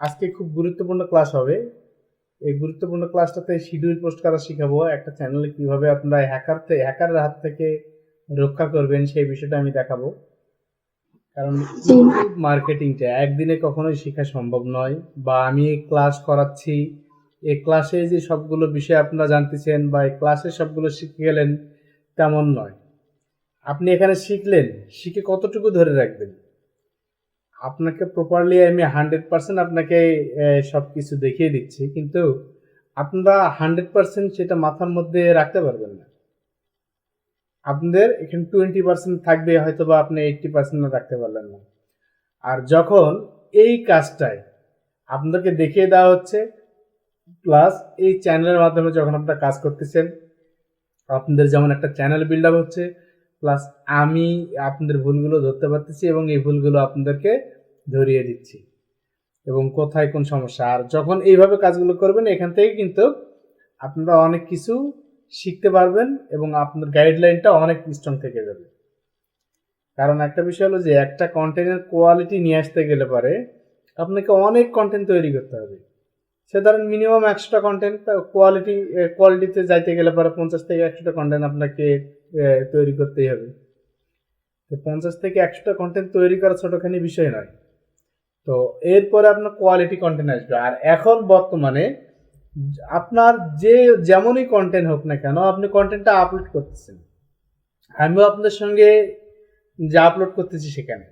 আজকে খুব গুরুত্বপূর্ণ ক্লাস হবে। এই গুরুত্বপূর্ণ ক্লাসটাতে শিডিউল পোস্ট করা শিখাবো। একটা চ্যানেলে কিভাবে আপনারা হ্যাকারের হাত থেকে রক্ষা করবেন সেই বিষয়টা আমি দেখাবো। কারণ জি। ইউটিউব মার্কেটিংটা একদিনে কখনোই শেখা সম্ভব নয়। বা আমি ক্লাস করাচ্ছি, এই ক্লাসে যে সবগুলো বিষয় আপনারা জানতেছেন বা এই ক্লাসে সবগুলো শিখে গেলেন তেমন নয়। আপনি এখানে শিখলেন, শিখে কতটুকু ধরে রাখবেন? আপনাকে প্রপারলি আমি 100% আপনাকে সব কিছু দেখিয়ে দিচ্ছি, কিন্তু আপনারা 100% সেটা মাথার মধ্যে রাখতে পারবেন না। আপনাদের এখানে 20% থাকবে, হয়তো বা আপনি 80% রাখতে পারলেন না। আর যখন এই কাজটায় আপনাদেরকে দেখিয়ে দেওয়া হচ্ছে, প্লাস এই চ্যানেলের মাধ্যমে যখন আপনারা কাজ করতেছেন, আপনাদের যেমন একটা চ্যানেল বিল্ড আপ হচ্ছে, প্লাস আমি আপনাদের ভুলগুলো ধরতে পারতেছি এবং এই ভুলগুলো আপনাদেরকে ধরিয়ে দিচ্ছি এবং কোথায় কোন সমস্যা। আর যখন এইভাবে কাজগুলো করবেন, এখান থেকে কিন্তু আপনারা অনেক কিছু শিখতে পারবেন এবং আপনার গাইডলাইনটা অনেক স্ট্রং থেকে যাবে। কারণ একটা বিষয় হলো যে একটা কন্টেন্টের কোয়ালিটি নিয়ে আসতে গেলে পরে আপনাকে অনেক কন্টেন্ট তৈরি করতে হবে। সে ধরেন মিনিমাম 100টা কন্টেন্ট, কোয়ালিটিতে যাইতে গেলে পরে 50 থেকে 100টা কন্টেন্ট আপনাকে তৈরি করতেই হবে। তো 50 থেকে 100টা কন্টেন্ট তৈরি করা ছোটখানি বিষয় নয়। তো এরপরে আপনার কোয়ালিটি কন্টেন্ট আসবে। আর এখন বর্তমানে আপনার যেমনই কন্টেন্ট হোক না কেন, আপনি কন্টেন্টটা আপলোড করতেছেন। আমিও আপনাদের সঙ্গে যে আপলোড করতেছি সেখানে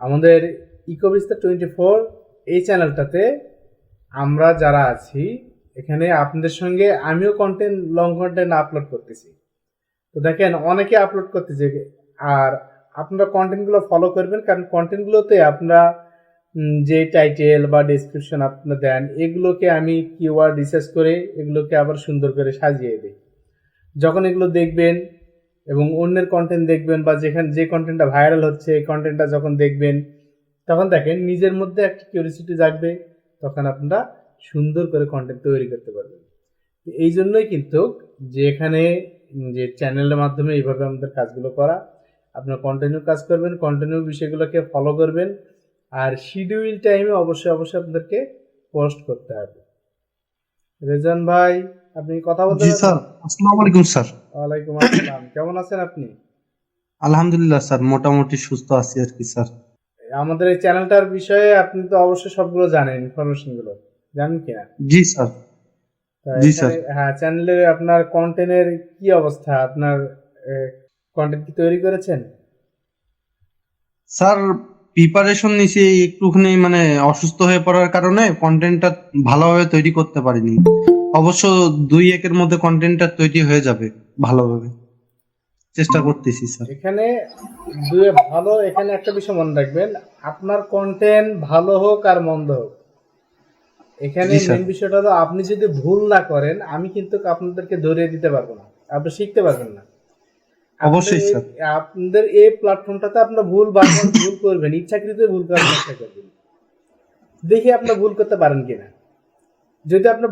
আমাদের ইকোবিস্তার 24 এই চ্যানেলটাতে আমরা যারা আছি, এখানে আপনাদের সঙ্গে আমিও লং কন্টেন্ট আপলোড করতেছি। তো দেখেন অনেকে আপলোড করতেছে, আর আপনারা কন্টেন্টগুলো ফলো করবেন, কারণ কন্টেন্টগুলোতে আপনারা যে টাইটেল বা ডেসক্রিপশন আপনারা দেন, এগুলোকে আমি কিওয়ার্ড রিসার্চ করে এগুলোকে আবার সুন্দর করে সাজিয়ে দিই। যখন এগুলো দেখবেন এবং অন্যের কন্টেন্ট দেখবেন বা যে কন্টেন্টটা ভাইরাল হচ্ছে এই কন্টেন্টটা যখন দেখবেন, তখন দেখেন নিজের মধ্যে একটা কিউরিওসিটি জাগবে, তখন আপনারা সুন্দর করে কন্টেন্ট তৈরি করতে পারবেন। এই জন্যই কিন্তু যে এখানে যে চ্যানেলের মাধ্যমে এইভাবে আমাদের কাজগুলো করা, আপনার কন্টিনিউ কাজ করবেন, কন্টিনিউ বিষয়গুলোকে ফলো করবেন, আর শিডিউল টাইমে অবশ্যই আপনাদেরকে পোস্ট করতে হবে। রেজান ভাই, আপনি কথা বলতে জি পারবেন? স্যার, আসসালামু আলাইকুম স্যার। ওয়ালাইকুম আসসালাম, কেমন আছেন আপনি? আলহামদুলিল্লাহ স্যার, মোটামুটি সুস্থ আছি আর কি স্যার। আমাদের এই চ্যানেলটার বিষয়ে আপনি তো অবশ্যই সবগুলো জানেন, ইনফরমেশন গুলো জানেন কিনা? জি স্যার। তা জি স্যার। এখানে হ্যাঁ, চ্যানেলে আপনার কন্টেন্টের কি অবস্থা? আপনার কন্টেন্ট কি তৈরি করেছেন? স্যার, প্রিপারেশন নিছি, একটুখানি মানে অসুস্থ হয়ে পড়ার কারণে কন্টেন্টটা ভালোভাবে তৈরি করতে পারিনি। অবশ্য 2-1 এর মধ্যে কন্টেন্টটা তৈরি হয়ে যাবে ভালোভাবে। চেষ্টা করতেছি স্যার। এখানে দুয়ে ভালো, এখানে একটা বিষয় মনে রাখবেন, আপনার কন্টেন্ট ভালো হোক আর মন্দ হোক, এখানে জি স্যার। মেন বিষয়টা হলো আপনি যদি ভুল না করেন, আমি কিন্তু আপনাদেরকে ধরিয়ে দিতে পারবো না, আপনি শিখতে পারবেন না। আপনাদের অবশ্যই এই স্যার। আপনাদের এই প্ল্যাটফর্মটাতে আপনার বারবার ভুল করবেন, ইচ্ছাকৃত ভুল করার চেষ্টা করবেন, দেখি আপনার ভুল করতে পারেন কিনা। যদি আপনি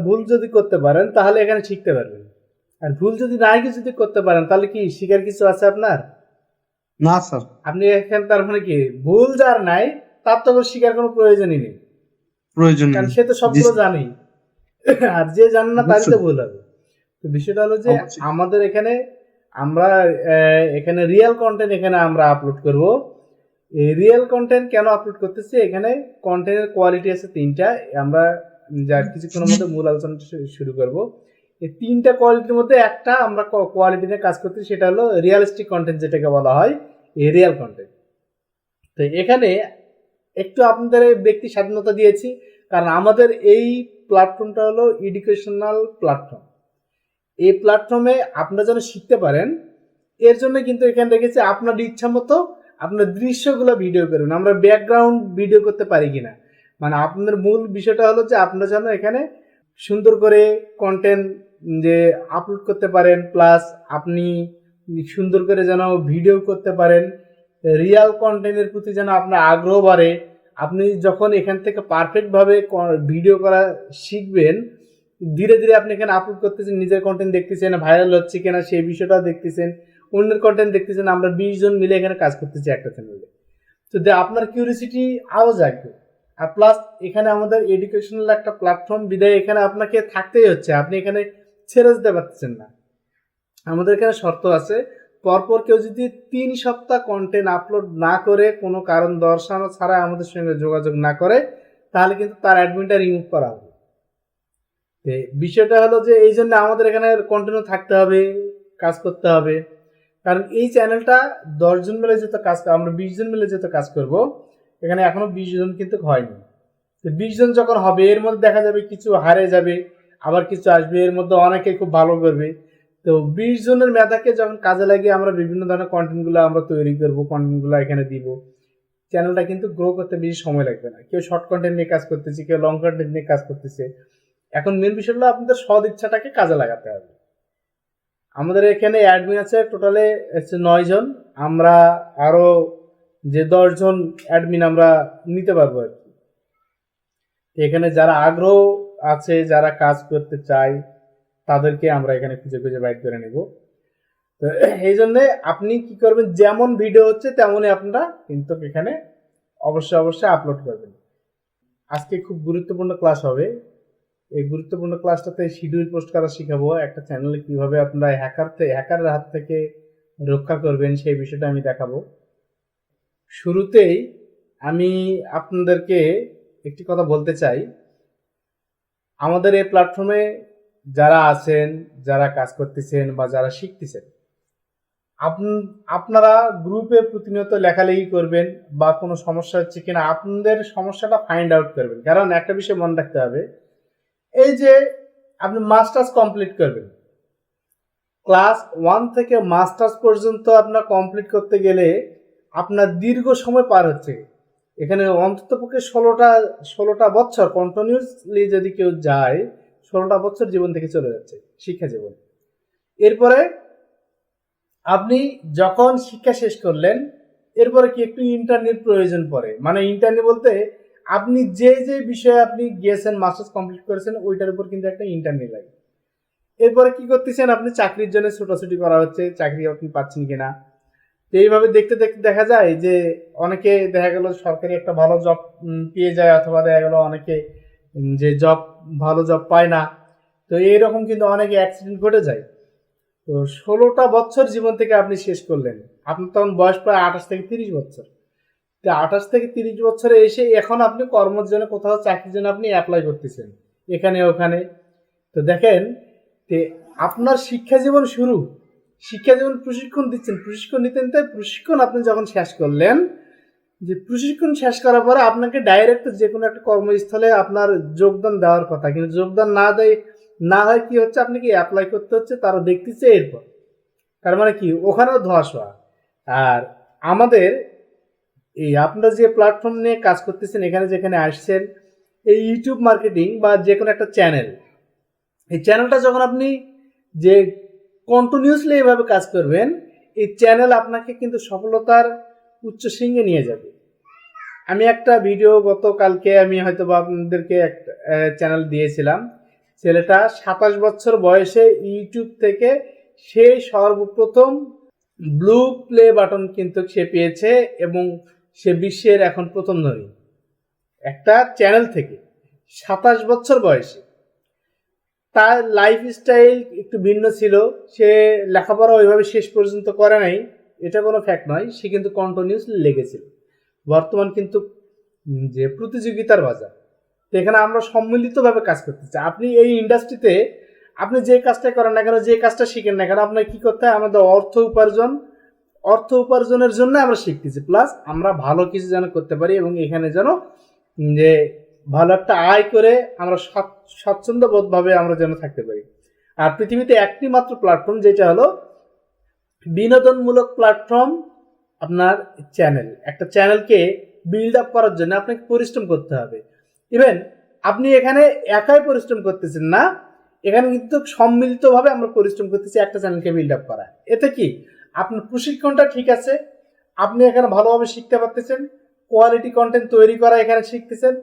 ভুল যদি করতে পারেন তাহলে এখানে শিখতে পারবেন। আর ভুল যদি নাই কিছু যদি করতে পারেন, তাহলে কি শিখার কিছু আছে আপনার? না স্যার। আপনি এখানে তার মানে কি, ভুল যার নাই তার তো শিখার কোনো প্রয়োজনই নেই, প্রয়োজন কারণ নেই। সে তো জি সবগুলো স্যার। জানেই। আর যে জানে না তারই তো অবশ্যই। ভুল হবে। তো বিষয়টা হলো যে অবশ্যই। আমাদের এখানে আমরা এখানে রিয়েল কন্টেন্ট এখানে আমরা আপলোড করব। এই রিয়েল কন্টেন্ট কেন আপলোড করতেছি, এখানে কন্টেন্টের কোয়ালিটি আছে 3টা। আমরা যার কিছুক্ষণের মধ্যে মূল আলোচনা শুরু করব। এই 3টা কোয়ালিটির মধ্যে একটা আমরা কোয়ালিটি নিয়ে কাজ করতেছি, সেটা হলো রিয়েলিস্টিক কন্টেন্ট, যেটাকে বলা হয় এই রিয়েল কন্টেন্ট। তো এখানে একটু আপনাদের ব্যক্তি স্বাধীনতা দিয়েছি, কারণ আমাদের এই প্ল্যাটফর্মটা হলো এডুকেশনাল প্ল্যাটফর্ম। এই প্ল্যাটফর্মে আপনারা যেন শিখতে পারেন, এর জন্য কিন্তু এখানে রেখেছি আপনার ইচ্ছা মতো আপনার দৃশ্যগুলো ভিডিও করবেন। আমরা ব্যাকগ্রাউন্ড ভিডিও করতে পারি কিনা, মানে আপনাদের মূল বিষয়টা হলো যে আপনারা যেন এখানে সুন্দর করে কন্টেন্ট যে আপলোড করতে পারেন, প্লাস আপনি সুন্দর করে যেন ভিডিও করতে পারেন, রিয়াল কন্টেন্টের প্রতি যেন আপনার আগ্রহ বাড়ে। আপনি যখন এখান থেকে পারফেক্টভাবে ভিডিও করা শিখবেন, ধীরে ধীরে আপনি এখানে আপলোড করতেছেন, নিজের কন্টেন্ট দেখতেছেন, ভাইরাল হচ্ছে কিনা সেই বিষয়টাও দেখতেছেন, অন্যের কন্টেন্ট দেখতেছেন। আমরা 20 জন মিলে এখানে কাজ করতেছি একটা চ্যানেলে। তো আপনার কিউরিসিটি আরও জাগবে, আর প্লাস এখানে আমাদের এডুকেশনাল একটা প্ল্যাটফর্ম বিদায় এখানে আপনাকে থাকতেই হচ্ছে, আপনি এখানে ছেড়ে যেতে পারছেন না। আমাদের এখানে শর্ত আছে, পরপর কেউ যদি 3 সপ্তাহ কন্টেন্ট আপলোড না করে, কোনো কারণ দর্শানো ছাড়া আমাদের সঙ্গে যোগাযোগ না করে, তাহলে কিন্তু তার অ্যাডমিনটা রিমুভ করা হবে। বিষয়টা হলো যে এই জন্য আমাদের এখানে কন্টিনিউ থাকতে হবে, কাজ করতে হবে। কারণ এই চ্যানেলটা 10 জন মিলে যেহেতু কাজ, আমরা 20 জন মিলে যেহেতু কাজ করব, এখানে এখনো 20 জন কিন্তু হয়নি। তো 20 জন যখন হবে, এর মধ্যে দেখা যাবে কিছু হারে যাবে, আবার কিছু আসবে, এর মধ্যে অনেকে খুব ভালো করবে। তো 20 জনের মেধাকে যখন কাজে লাগিয়ে আমরা বিভিন্ন ধরনের কন্টেন্টগুলো আমরা তৈরি করবো, কন্টেন্টগুলো এখানে দিব, চ্যানেলটা কিন্তু গ্রো করতে বেশি সময় লাগবে না। কেউ শর্ট কন্টেন্ট নিয়ে কাজ করতেছে, কেউ লং কন্টেন্ট নিয়ে কাজ করতেছে। এখন মেন বিষয় হলো আপনাদের সদ ইচ্ছাটাকে কাজে লাগাতে হবে। আমাদের এখানে অ্যাডমিন আছে টোটালে 9 জন, আমরা আরো যে 10 জন অ্যাডমিন আমরা নিতে পারবো আর কি। এখানে যারা আগ্রহ আছে, যারা কাজ করতে চায়, তাদেরকে আমরা এখানে খুঁজে খুঁজে বাইর করে নেব। তো এই জন্যে আপনি কি করবেন, যেমন ভিডিও হচ্ছে তেমনই আপনারা কিন্তু এখানে অবশ্যই আপলোড করবেন। আজকে খুব গুরুত্বপূর্ণ ক্লাস হবে। এই গুরুত্বপূর্ণ ক্লাসটাতে শিডিউল পোস্ট করা শিখাবো, একটা চ্যানেলে কিভাবে আপনারা হ্যাকারের হাত থেকে রক্ষা করবেন সেই বিষয়টা আমি দেখাবো। শুরুতেই আমি আপনাদেরকে একটি কথা বলতে চাই, আমাদের এই প্ল্যাটফর্মে যারা আছেন, যারা কাজ করতেছেন বা যারা শিখতেছেন, আপনারা গ্রুপে প্রতিনিয়ত লেখালেখি করবেন, বা কোনো সমস্যা হচ্ছে কিনা আপনাদের সমস্যাটা ফাইন্ড আউট করবেন। কারণ একটা বিষয় মনে রাখতে হবে, এই যে আপনি মাস্টার্স কমপ্লিট করবেন, ক্লাস 1 থেকে মাস্টার্স পর্যন্ত আপনার কমপ্লিট করতে গেলে আপনার দীর্ঘ সময় পার হচ্ছে। এখানে অন্ততপক্ষে 16টা বছর কন্টিনিউসলি যদি কেউ যায়, 16টা বছর জীবন থেকে চলে যাচ্ছে, শিক্ষা জীবন। এরপরে আপনি যখন শিক্ষা শেষ করলেন, এরপরে কি একটু ইন্টার্নির প্রয়োজন পড়ে। মানে ইন্টার্নি বলতে আপনি যে যে বিষয়ে আপনি গিয়েছেন, মাস্টার্স কমপ্লিট করেছেন, ওইটার উপর কিন্তু একটা ইন্টার্নি লাগে। এরপরে কি করতেছেন, আপনি চাকরির জন্য ছোটাছুটি করা হচ্ছে, চাকরি আপনি পাচ্ছেন কিনা। তো এইভাবে দেখতে দেখতে দেখা যায় যে অনেকে দেখা গেল সরকারি একটা ভালো জব পেয়ে যায়, অথবা দেখা গেল অনেকে যে ভালো জব পায় না। তো এইরকম কিন্তু অনেকে অ্যাক্সিডেন্ট ঘটে যায়। তো 16টা বছর জীবন থেকে আপনি শেষ করলেন, আপনার তখন বয়স প্রায় 28 থেকে 30 বছর। তো 28 থেকে 30 বছরে এসে এখন আপনি কর্মের জন্য, কোথাও চাকরির জন্য আপনি অ্যাপ্লাই করতেছেন এখানে ওখানে। তো দেখেন যে আপনার শিক্ষা জীবন শুরু, শিক্ষা জীবন প্রশিক্ষণ দিচ্ছেন, প্রশিক্ষণ নিতেন, তাই প্রশিক্ষণ আপনি যখন শেষ করলেন, যে প্রশিক্ষণ শেষ করার পরে আপনাকে ডাইরেক্ট যে কোনো একটা কর্মস্থলে আপনার যোগদান দেওয়ার কথা, কিন্তু যোগদান না হয় কি হচ্ছে, আপনাকে অ্যাপ্লাই করতে হচ্ছে, তারা দেখতেছে এরপর। তার মানে কি, ওখানেও ধোঁয়াশোয়া। আর আমাদের এই আপনারা যে প্ল্যাটফর্ম নিয়ে কাজ করতেছেন, এখানে যেখানে আসছেন, এই ইউটিউব মার্কেটিং বা যে কোনো একটা চ্যানেল, এই চ্যানেলটা যখন আপনি যে কন্টিনিউসলি এভাবে কাজ করবেন, এই চ্যানেল আপনাকে কিন্তু সফলতার উচ্চ শৃঙ্গে নিয়ে যাবে। আমি একটা ভিডিও গতকালকে আমি হয়তো বা আপনাদেরকে একটা চ্যানেল দিয়েছিলাম, ছেলেটা 27 বছর বয়সে ইউটিউব থেকে সে সর্বপ্রথম ব্লু প্লে বাটন কিন্তু সে পেয়েছে, এবং সে বিশ্বের এখন প্রথম ধনী একটা চ্যানেল থেকে 27 বছর বয়সে। তার লাইফ স্টাইল একটু ভিন্ন ছিল, সে লেখাপড়া ওইভাবে শেষ পর্যন্ত করে নাই, এটা কোনো ফ্যাক্ট নয়, সে কিন্তু কন্টিনিউসলি লেগেছিল। বর্তমান কিন্তু যে প্রতিযোগিতার বাজার, তো এখানে আমরা সম্মিলিতভাবে কাজ করতে চাই। আপনি এই ইন্ডাস্ট্রিতে আপনি যে কাজটা করেন না কেন, যে কাজটা শিখেন না কেন, আপনার কি করতে হয়, আমাদের অর্থ উপার্জনের জন্য আমরা শিখতেছি, প্লাস আমরা ভালো কিছু যেন করতে পারি, এবং এখানে যেন যে ভালো একটা আয় করে আমরা স্বাচ্ছন্দ্যবোধভাবে আমরা যেন থাকতে পারি। আর পৃথিবীতে একটি মাত্র প্ল্যাটফর্ম যেটা হলো বিনোদনমূলক প্ল্যাটফর্ম, আপনার চ্যানেল। একটা চ্যানেলকে বিল্ড আপ করার জন্য আপনাকে পরিশ্রম করতে হবে। ইভেন আপনি এখানে একাই পরিশ্রম করতেছেন না, এখানে কিন্তু সম্মিলিতভাবে আমরা পরিশ্রম করতেছি একটা চ্যানেলকে বিল্ড আপ করা। এতে কি আপনার প্রশিক্ষণটা ঠিক আছে, আপনি এখানে ভালোভাবে শিখতে পারতেছেন, কোয়ালিটি কন্টেন্ট তৈরি করা এখানে শিখতেছেন,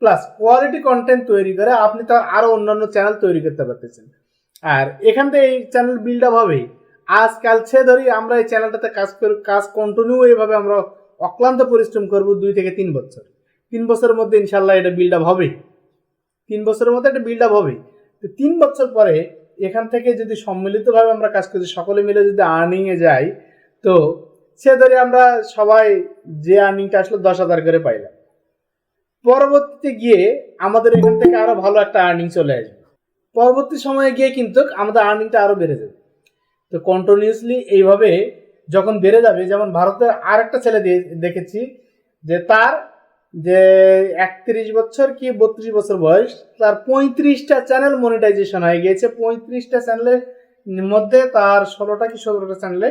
প্লাস কোয়ালিটি কন্টেন্ট তৈরি করে আপনি তার আরো অন্যান্য চ্যানেল তৈরি করতে পারতেছেন। আর এখান থেকে এই চ্যানেল বিল্ড আপ হবে। আজকাল সে ধরি আমরা এই চ্যানেলটাতে কাজ কন্টিনিউ এইভাবে আমরা অক্লান্ত পরিশ্রম করব 2 থেকে 3 বছর। 3 বছরের মধ্যে ইনশাল্লাহ এটা বিল্ড আপ হবে। 3 বছরের মধ্যে এটা বিল্ড আপ হবে। তো 3 বছর পরে এখান থেকে যদি সম্মিলিতভাবে আমরা কাজ করি, সকলে মিলে যদি আর্নিংয়ে যাই, তো সে ধরে আমরা সবাই যে আর্নিংটা আসলে 10,000 করে পাইলাম, পরবর্তীতে গিয়ে আমাদের এখান থেকে আরো ভালো একটা আর্নিং চলে আসবে। পরবর্তী সময়ে গিয়ে কিন্তু আমাদের আর্নিংটা আরো বেড়ে যাবে। তো কন্টিনিউসলি এইভাবে যখন বেড়ে যাবে, যেমন ভারতের আর একটা ছেলে দেখেছি যে তার যে 31 বছর কি 32 বছর বয়স, তার 35টা চ্যানেল মনিটাইজেশন হয়ে গিয়েছে। 35টা চ্যানেলের মধ্যে তার 16টা কি 17টা চ্যানেলে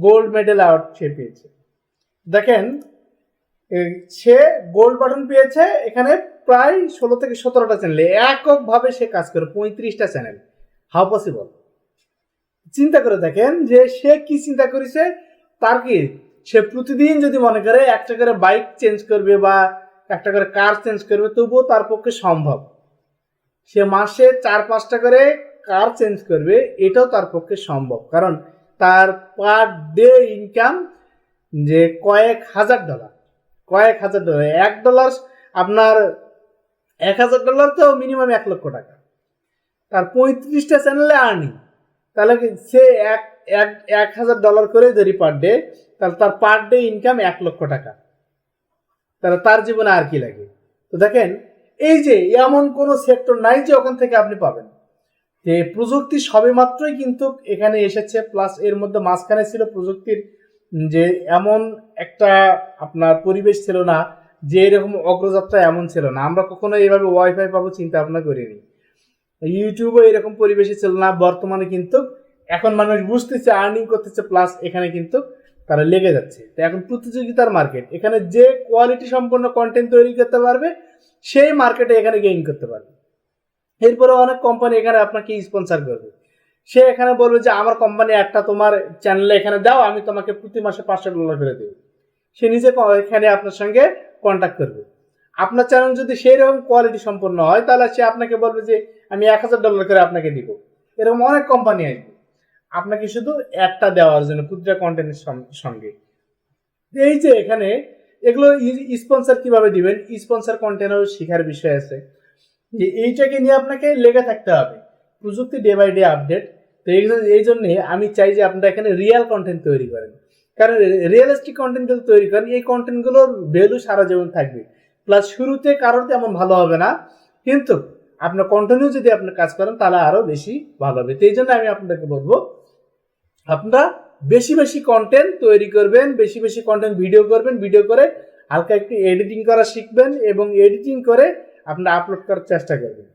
গোল্ড মেডেল অ্যাওয়ার্ড সে পেয়েছে। দেখেন, সে গোল্ড বাটন পেয়েছে এখানে প্রায় 16 থেকে 17টা চ্যানেলে, এককভাবে সে কাজ করে 35টা চ্যানেল। How possible? চিন্তা করে দেখেন যে সে কি চিন্তা করেছে। তার কি, সে প্রতিদিন যদি মনে করে একটা করে বাইক চেঞ্জ করবে বা একটা করে কার চেঞ্জ করবে, তবুও তার পক্ষে সম্ভব। সে মাসে 4-5টা করে কার চেঞ্জ করবে, এটাও তার পক্ষে সম্ভব, কারণ তার পার ডে ইনকাম যে কয়েক হাজার ডলার। $1 আপনার $1,000 তো মিনিমাম $1,00,000। তার 35টা চ্যানেলে আর্নিং, তাহলে সে $1,000 করে ধরি পার ডে, তাহলে তার পার ডে ইনকাম $1,00,000। তাহলে তার জীবনে আর কি লাগে? তো দেখেন, এই যে এমন কোনো সেক্টর নাই যে ওখান থেকে আপনি পাবেন। যে প্রযুক্তি সবে মাত্রই কিন্তু এখানে এসেছে, প্লাস এর মধ্যে মাঝখানে ছিল প্রযুক্তির যে এমন একটা আপনার পরিবেশ ছিল না, যে এরকম অগ্রযাত্রা এমন ছিল না। আমরা কখনো এইভাবে ওয়াইফাই পাবো চিন্তা ভাবনা করিনি। ইউটিউবও এরকম পরিবেশে ছিল না। বর্তমানে কিন্তু এখন মানুষ বুঝতেছে, আর্নিং করতেছে, প্লাস এখানে কিন্তু তারা লেগে যাচ্ছে। তো এখন প্রতিযোগিতার মার্কেট, এখানে যে কোয়ালিটি সম্পন্ন কন্টেন্ট তৈরি করতে পারবে সেই মার্কেটে এখানে গেইন করতে পারবে। এরপরে অনেক কোম্পানি এখানে আপনাকে স্পন্সর করবে। সে এখানে বলবে যে আমার কোম্পানি একটা তোমার চ্যানেলে এখানে দাও, আমি তোমাকে প্রতি মাসে $500 করে দেবো। সে নিজে এখানে আপনার সঙ্গে কন্ট্যাক্ট করবে। আপনার চ্যানেল যদি সেই রকম কোয়ালিটি সম্পন্ন হয়, তাহলে সে আপনাকে বলবে যে আমি $1,000 করে আপনাকে দিব। এরকম অনেক কোম্পানি আসবে আপনাকে শুধু একটা দেওয়ার জন্য, প্রতিটা কন্টেন্টের সঙ্গে। এই যে এখানে এগুলো স্পন্সর কিভাবে দিবেন, স্পন্সর কন্টেন্টও শেখার বিষয় আছে। যে এইটাকে নিয়ে আপনাকে লেগে থাকতে হবে। প্রযুক্তি ডে বাই ডে আপডেট। তো এই জন্যে আমি চাই যে আপনারা এখানে রিয়েল কন্টেন্ট তৈরি করেন, কারণ রিয়েলিস্টিক কন্টেন্ট যদি তৈরি করেন, এই কন্টেন্টগুলোর ভ্যালু সারা জীবন থাকবে। প্লাস শুরুতে কারোর তেমন ভালো হবে না, কিন্তু আপনার কন্টিনিউ যদি আপনি কাজ করেন তাহলে আরো বেশি ভালো হবে। তো এই জন্য আমি আপনাদেরকে বলবো, আপনারা বেশি বেশি কন্টেন্ট তৈরি করবেন, বেশি বেশি কন্টেন্ট ভিডিও করবেন, ভিডিও করে হালকা একটু এডিটিং করা শিখবেন, এবং এডিটিং করে আপনারা আপলোড করার চেষ্টা করবেন।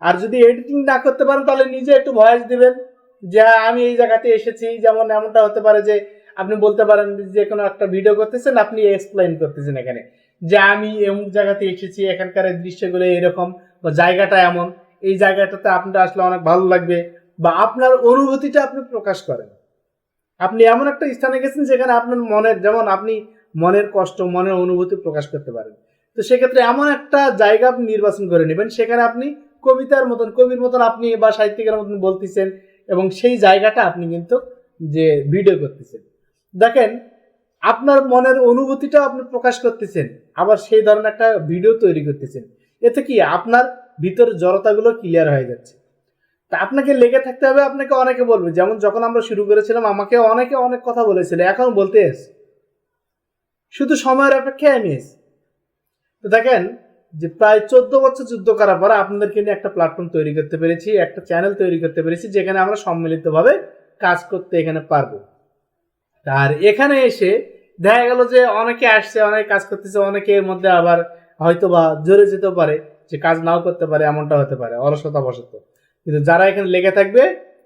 আর যদি এডিটিং না করতে পারেন, তাহলে নিজে একটু ভয়েস দিবেন যে আমি এই জায়গাতে এসেছি। যেমন এমনটা হতে পারে যে আপনি বলতে পারেন যে কোনো একটা ভিডিও করতেছেন, আপনি এক্সপ্লেইন করতেছেন এখানে যে আমি এমন জায়গাতে এসেছি, এখানকার দৃশ্যগুলো এরকম, বা জায়গাটা এমন, এই জায়গাটাতে আপনার আসলে অনেক ভালো লাগবে, বা আপনার অনুভূতিটা আপনি প্রকাশ করেন। আপনি এমন একটা স্থানে গেছেন যেখানে আপনার মনের, যেমন আপনি মনের কষ্ট, মনের অনুভূতি প্রকাশ করতে পারেন। তো সেক্ষেত্রে এমন একটা জায়গা আপনি নির্বাচন করে নেবেন, সেখানে আপনি কবিতার মতন, কবির মতন আপনি বা সাহিত্যিকের মতন বলতেছেন, এবং সেই জায়গাটা আপনি কিন্তু যে ভিডিও করতেছেন, দেখেন আপনার মনের অনুভূতিটাও আপনি প্রকাশ করতেছেন, আবার সেই ধরনের একটা ভিডিও তৈরি করতেছেন। এতে কি আপনার ভিতরে জড়তাগুলো ক্লিয়ার হয়ে যাচ্ছে। তা আপনাকে লেগে থাকতে হবে। আপনাকে অনেকে বলবে, যেমন যখন আমরা শুরু করেছিলাম আমাকে অনেকে অনেক কথা বলেছিল, এখন বলতে এসে শুধু সময়ের অপেক্ষায় আমি এসে। তো দেখেন যে প্রায় 14 বছর যুদ্ধ করার পর আপনাদেরকে নিয়ে একটা প্ল্যাটফর্ম তৈরি করতে পেরেছি, একটা চ্যানেল তৈরি করতে পেরেছি, যেখানে আমরা সম্মিলিতভাবে কাজ করতে এখানে পারবো। আর এখানে এসে দেখা গেল যে অনেকে আসছে, অনেকে কাজ করতেছে, অনেকে এর মধ্যে আবার হয়তো বা জোরে যেতে পারে, যে কাজ নাও করতে পারে, এমনটা হতে পারে অলসতা বশত। কিন্তু যারা এখানে লেগে থাকবে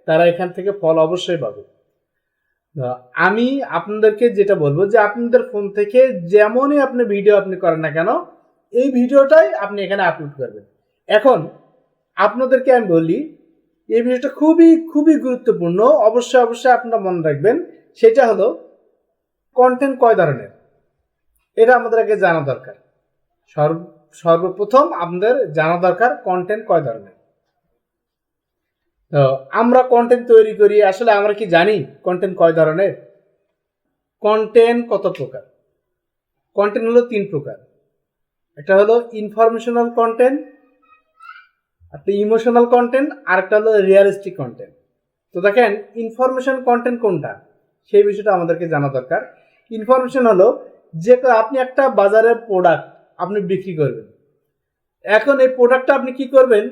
তারা এখান থেকে ফল অবশ্যই পাবে। আমি আপনাদেরকে যেটা বলবো যে আপনাদের ফোন থেকে যেমনই আপনি ভিডিও আপনি করেন না কেন, এই ভিডিওটাই আপনি এখানে আপলোড করবেন। এখন আপনাদেরকে আমি বলি, এই ভিডিওটা খুবই খুবই গুরুত্বপূর্ণ, অবশ্যই অবশ্যই আপনারা মনে রাখবেন। সেটা হলো কন্টেন্ট কয় ধরনের, এটা আমাদের আগে জানা দরকার। সর্বপ্রথম আমাদের জানা দরকার কন্টেন্ট কয় ধরনের। তো আমরা কন্টেন্ট তৈরি করি, আসলে আমরা কি জানি কন্টেন্ট কয় ধরনের? কন্টেন্ট কত প্রকার? কন্টেন্ট হলো 3 প্রকার। একটা হলো ইনফরমেশনাল কন্টেন্ট, একটা ইমোশনাল কন্টেন্ট, আর একটা হলো রিয়ালিস্টিক কন্টেন্ট। তো দেখেন ইনফরমেশন কন্টেন্ট কোনটা, সেই বিষয়টা আমাদেরকে জানা দরকার। ইনফরমেশন হলো যে আপনি একটা বাজারের প্রোডাক্ট আপনি বিক্রি করবেন। এখন এই প্রোডাক্টটা আপনি কি করবেন,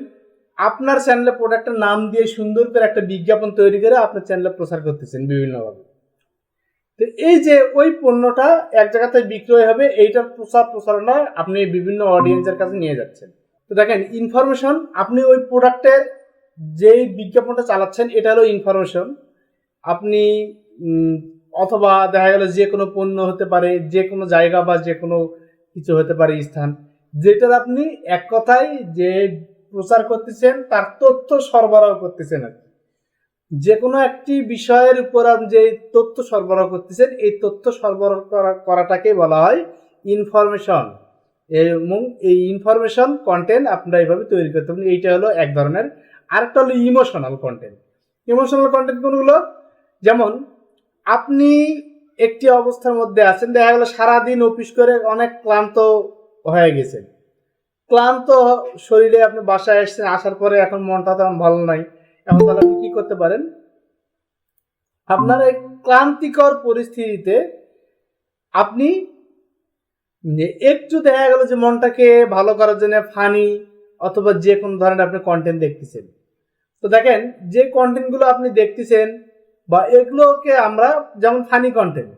আপনার চ্যানেলে প্রোডাক্টের নাম দিয়ে সুন্দর করে একটা বিজ্ঞাপন তৈরি করে আপনার চ্যানেলে প্রচার করতেছেন বিভিন্নভাবে। তো এই যে ওই পণ্যটা এক জায়গাতে বিক্রয় হবে, এইটার প্রচারণা আপনি বিভিন্ন অডিয়েন্সের কাছে নিয়ে যাচ্ছেন। তো দেখেন ইনফরমেশন, আপনি ওই প্রোডাক্টের যেই বিজ্ঞাপনটা চালাচ্ছেন এটা হলো ইনফরমেশন। আপনি অথবা দেখা গেল যে কোনো পণ্য হতে পারে, যে কোনো জায়গা বা যে কোনো কিছু হতে পারে স্থান, যেটার আপনি এক কথায় যে প্রচার করতেছেন তার তথ্য সরবরাহ করতেছেন আর কি। যে কোনো একটি বিষয়ের উপর আপনি যে তথ্য সরবরাহ করতেছেন, এই তথ্য সরবরাহ করাটাকে বলা হয় ইনফরমেশন। এবং এই ইনফরমেশন কন্টেন্ট আপনারা এইভাবে তৈরি করতে পারেন। এইটা হলো এক ধরনের। আরেকটা হলো ইমোশনাল কন্টেন্ট। ইমোশনাল কন্টেন্ট কোনগুলো, যেমন আপনি একটি অবস্থার মধ্যে আছেন, দেখা গেল সারাদিন অফিস করে অনেক ক্লান্ত হয়ে গেছেন, ক্লান্ত শরীরে আপনি বাসায় এসেছেন, আসার পরে এখন মনটা তেমন ভালো নাই। এখন তাহলে আপনি কি করতে পারেন, আপনার এই ক্লান্তিকর পরিস্থিতিতে আপনি একটু দেখা গেল যে মনটাকে ভালো করার জন্য ফানি অথবা যে কোনো ধরনের আপনি কন্টেন্ট দেখতেছেন। তো দেখেন যে কন্টেন্টগুলো আপনি দেখতেছেন বা এগুলোকে আমরা যেমন ফানি কন্টেন্ট,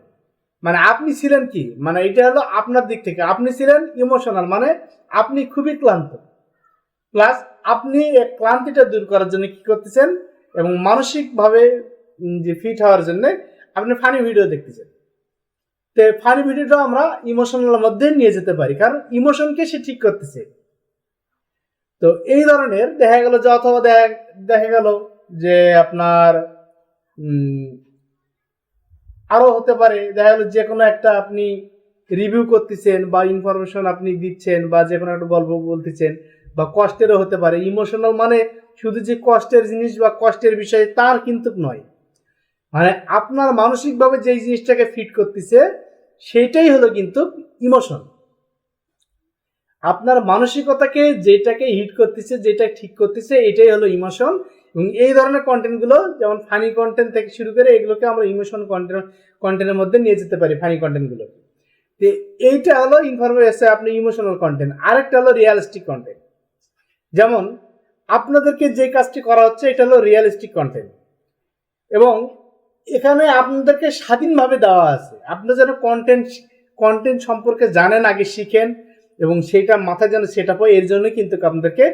মানে আপনি ছিলেন কি, মানে এটা হলো আপনার দিক থেকে আপনি ছিলেন ইমোশনাল, মানে আপনি খুবই ক্লান্ত, প্লাস আপনি এই ক্লান্তিটা দূর করার জন্য কি করতেছেন এবং মানসিকভাবে যে ফিট হওয়ার জন্য আপনি ফানি ভিডিও দেখতেছেন। তো ফানি ভিডিওটা আমরা ইমোশনাল মধ্যে নিয়ে যেতে পারি, কারণ ইমোশনকে সে ঠিক করতেছে। তো এই ধরনের দেখা গেল যে, অথবা দেখা গেল যে আপনার আরো হতে পারে, দেখা গেল যে কোনো একটা আপনি রিভিউ করতেছেন বা ইনফরমেশন আপনি দিচ্ছেন বা যে কোনো একটা গল্প বলতেছেন, বা কষ্টেরও হতে পারে। ইমোশনাল মানে শুধু যে কষ্টের জিনিস বা কষ্টের বিষয় তার কিন্তু নয়, মানে আপনার মানসিকভাবে যেই জিনিসটাকে ফিট করতেছে সেটাই হলো কিন্তু ইমোশন। আপনার মানসিকতাকে যেটাকে হিট করতেছে, যেটা ঠিক করতেছে, এটাই হলো ইমোশন। এবং এই ধরনের কন্টেন্টগুলো যেমন ফানি কন্টেন্ট থেকে শুরু করে এগুলোকে আমরা ইমোশন কন্টেন্টের মধ্যে নিয়ে যেতে পারি, ফানি কন্টেন্টগুলো। তো এইটা হলো ইনফরমেশন, আপনি ইমোশনাল কন্টেন্ট। আরেকটা হলো রিয়ালিস্টিক কন্টেন্ট। যেমন আপনাদেরকে যে কাজটি করা হচ্ছে এটা হলো রিয়ালিস্টিক কন্টেন্ট, এবং এখানে আপনাদেরকে স্বাধীনভাবে দেওয়া আছে। আপনারা যেন কন্টেন্ট সম্পর্কে জানেন, আগে শিখেন এবং সেইটা মাথায় যেন সেট আপ হয়, এর জন্য কিন্তু আপনাদেরকে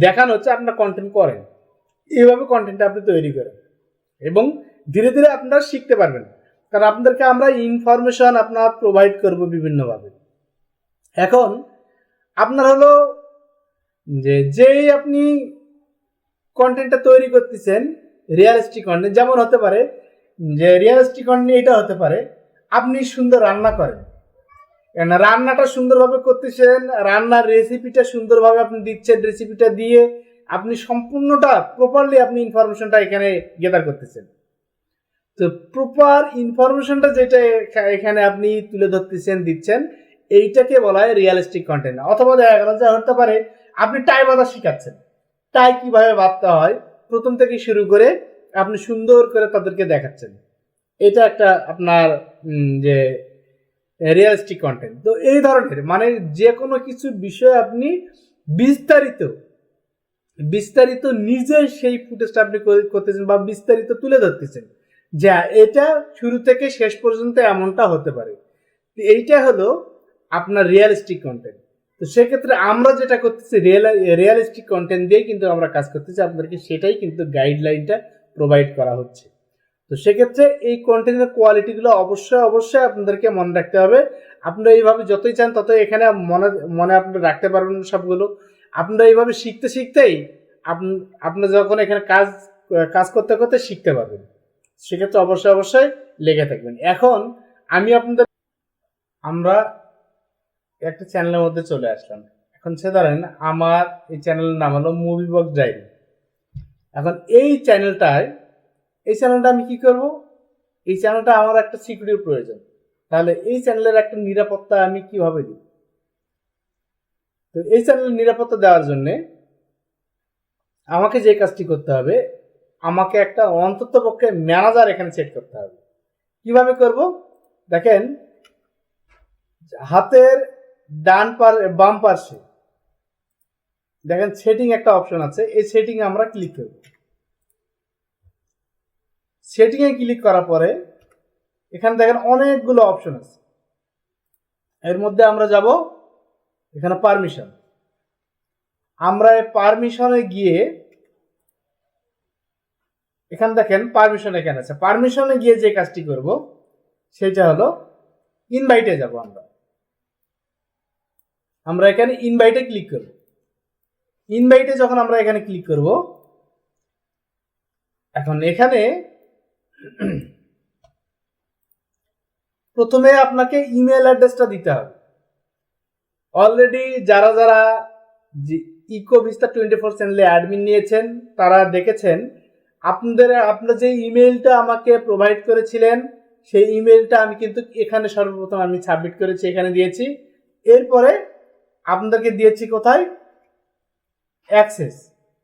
দেখানো হচ্ছে আপনারা কন্টেন্ট করেন। এইভাবে কন্টেন্ট আপনি তৈরি করেন এবং ধীরে ধীরে আপনারা শিখতে পারবেন, কারণ আপনাদেরকে আমরা ইনফরমেশন আপনার প্রোভাইড করব বিভিন্নভাবে। এখন আপনার হলো যেই আপনি কন্টেন্টটা তৈরি করতেছেন রিয়ালিস্টিক কন্টেন্ট, যেমন হতে পারে যে রিয়ালিস্টিক কন্টেন্ট এটা হতে পারে আপনি সুন্দর রান্না করেন, রান্নাটা সুন্দরভাবে করতেছেন, রান্নার রেসিপিটা সুন্দরভাবে আপনি দিচ্ছেন, রেসিপিটা দিয়ে আপনি সম্পূর্ণটা প্রপারলি আপনি ইনফরমেশনটা এখানে গেদার করতেছেন। তো প্রপার ইনফরমেশনটা যেটা এখানে আপনি তুলে ধরতেছেন, দিচ্ছেন, এইটাকে বলা হয় রিয়ালিস্টিক কন্টেন্ট। অথবা দেখা গেল যে হতে পারে আপনি টাই বাঁধা শিখাচ্ছেন, টাই কিভাবে বাঁধতে হয় প্রথম থেকে শুরু করে আপনি সুন্দর করে তাদেরকে দেখাচ্ছেন, এটা একটা আপনার যে রিয়ালিস্টিক কন্টেন্ট। তো এই ধরনের মানে যে কোনো কিছু বিষয় আপনি বিস্তারিত বিস্তারিত নিজে সেই ফুটেজটা আপনি করতেছেন বা বিস্তারিত তুলে ধরতেছেন, যা এটা শুরু থেকে শেষ পর্যন্ত এমনটা হতে পারে। এইটা হলো আপনার রিয়ালিস্টিক কন্টেন্ট। তো সেক্ষেত্রে আমরা যেটা করতেছি রিয়ালিস্টিক কন্টেন্ট দিয়ে কিন্তু আমরা কাজ করতেছি, আপনাদেরকে সেটাই কিন্তু গাইডলাইনটা প্রোভাইড করা হচ্ছে। তো সেক্ষেত্রে এই কন্টেন্টের কোয়ালিটিগুলো অবশ্যই অবশ্যই আপনাদেরকে মনে রাখতে হবে। আপনারা এইভাবে যতই চান ততই এখানে মনে মনে আপনারা রাখতে পারবেন সবগুলো। আপনারা এইভাবে শিখতে শিখতেই আপনারা যখন এখানে কাজ করতে করতে শিখতে পারবেন, সেক্ষেত্রে অবশ্যই অবশ্যই লেগে থাকবেন। এখন আমরা একটা চ্যানেলের মধ্যে চলে আসলাম। এখন সে ধরেন আমার এই চ্যানেলের নাম হলো মুভি বক্স ডায়েরি। এখন এই চ্যানেলটা আমি কি করব, এই চ্যানেলটা আমার একটা সিকিউরিটির প্রয়োজন। তাহলে এই চ্যানেলের একটা নিরাপত্তা আমি কিভাবে দিই? তো এই চ্যানেলের নিরাপত্তা দেওয়ার জন্য আমাকে যে কাজটি করতে হবে, আমাকে একটা অন্ততপক্ষে ম্যানেজার এখানে সেট করতে হবে। কিভাবে করব? দেখেন, হাতের বাম পাশে দেখেন সেটিং একটা অপশন আছে, এই সেটিং আমরা ক্লিক করব। সেটিং এ ক্লিক করার পরে এখানে দেখেন অনেকগুলো অপশন আছে। এর মধ্যে আমরা যাব এখানে পারমিশন। আমরা এই পারমিশনে গিয়ে এখানে দেখেন পারমিশন এখানে আছে। পারমিশনে গিয়ে যে কাজটি করব সেটা হলো ইনভাইটে যাব। আমরা এখানে ইনভাইটে ক্লিক করব। ইনভাইটে যখন আমরা এখানে ক্লিক করব, এখন এখানে প্রথমে আপনাকে ইমেল অ্যাড্রেসটা দিতে হবে। অলরেডি যারা যারা ইকোভিস্তা 24 চ্যানেলে অ্যাডমিন নিয়েছেন তারা দেখেছেন, আপনার যে ইমেলটা আমাকে প্রোভাইড করেছিলেন সেই ইমেলটা আমি কিন্তু এখানে সর্বপ্রথম আমি সাবমিট করেছি, এখানে দিয়েছি। এরপরে আপনাদেরকে দিয়েছি কোথায়? অ্যাক্সেস।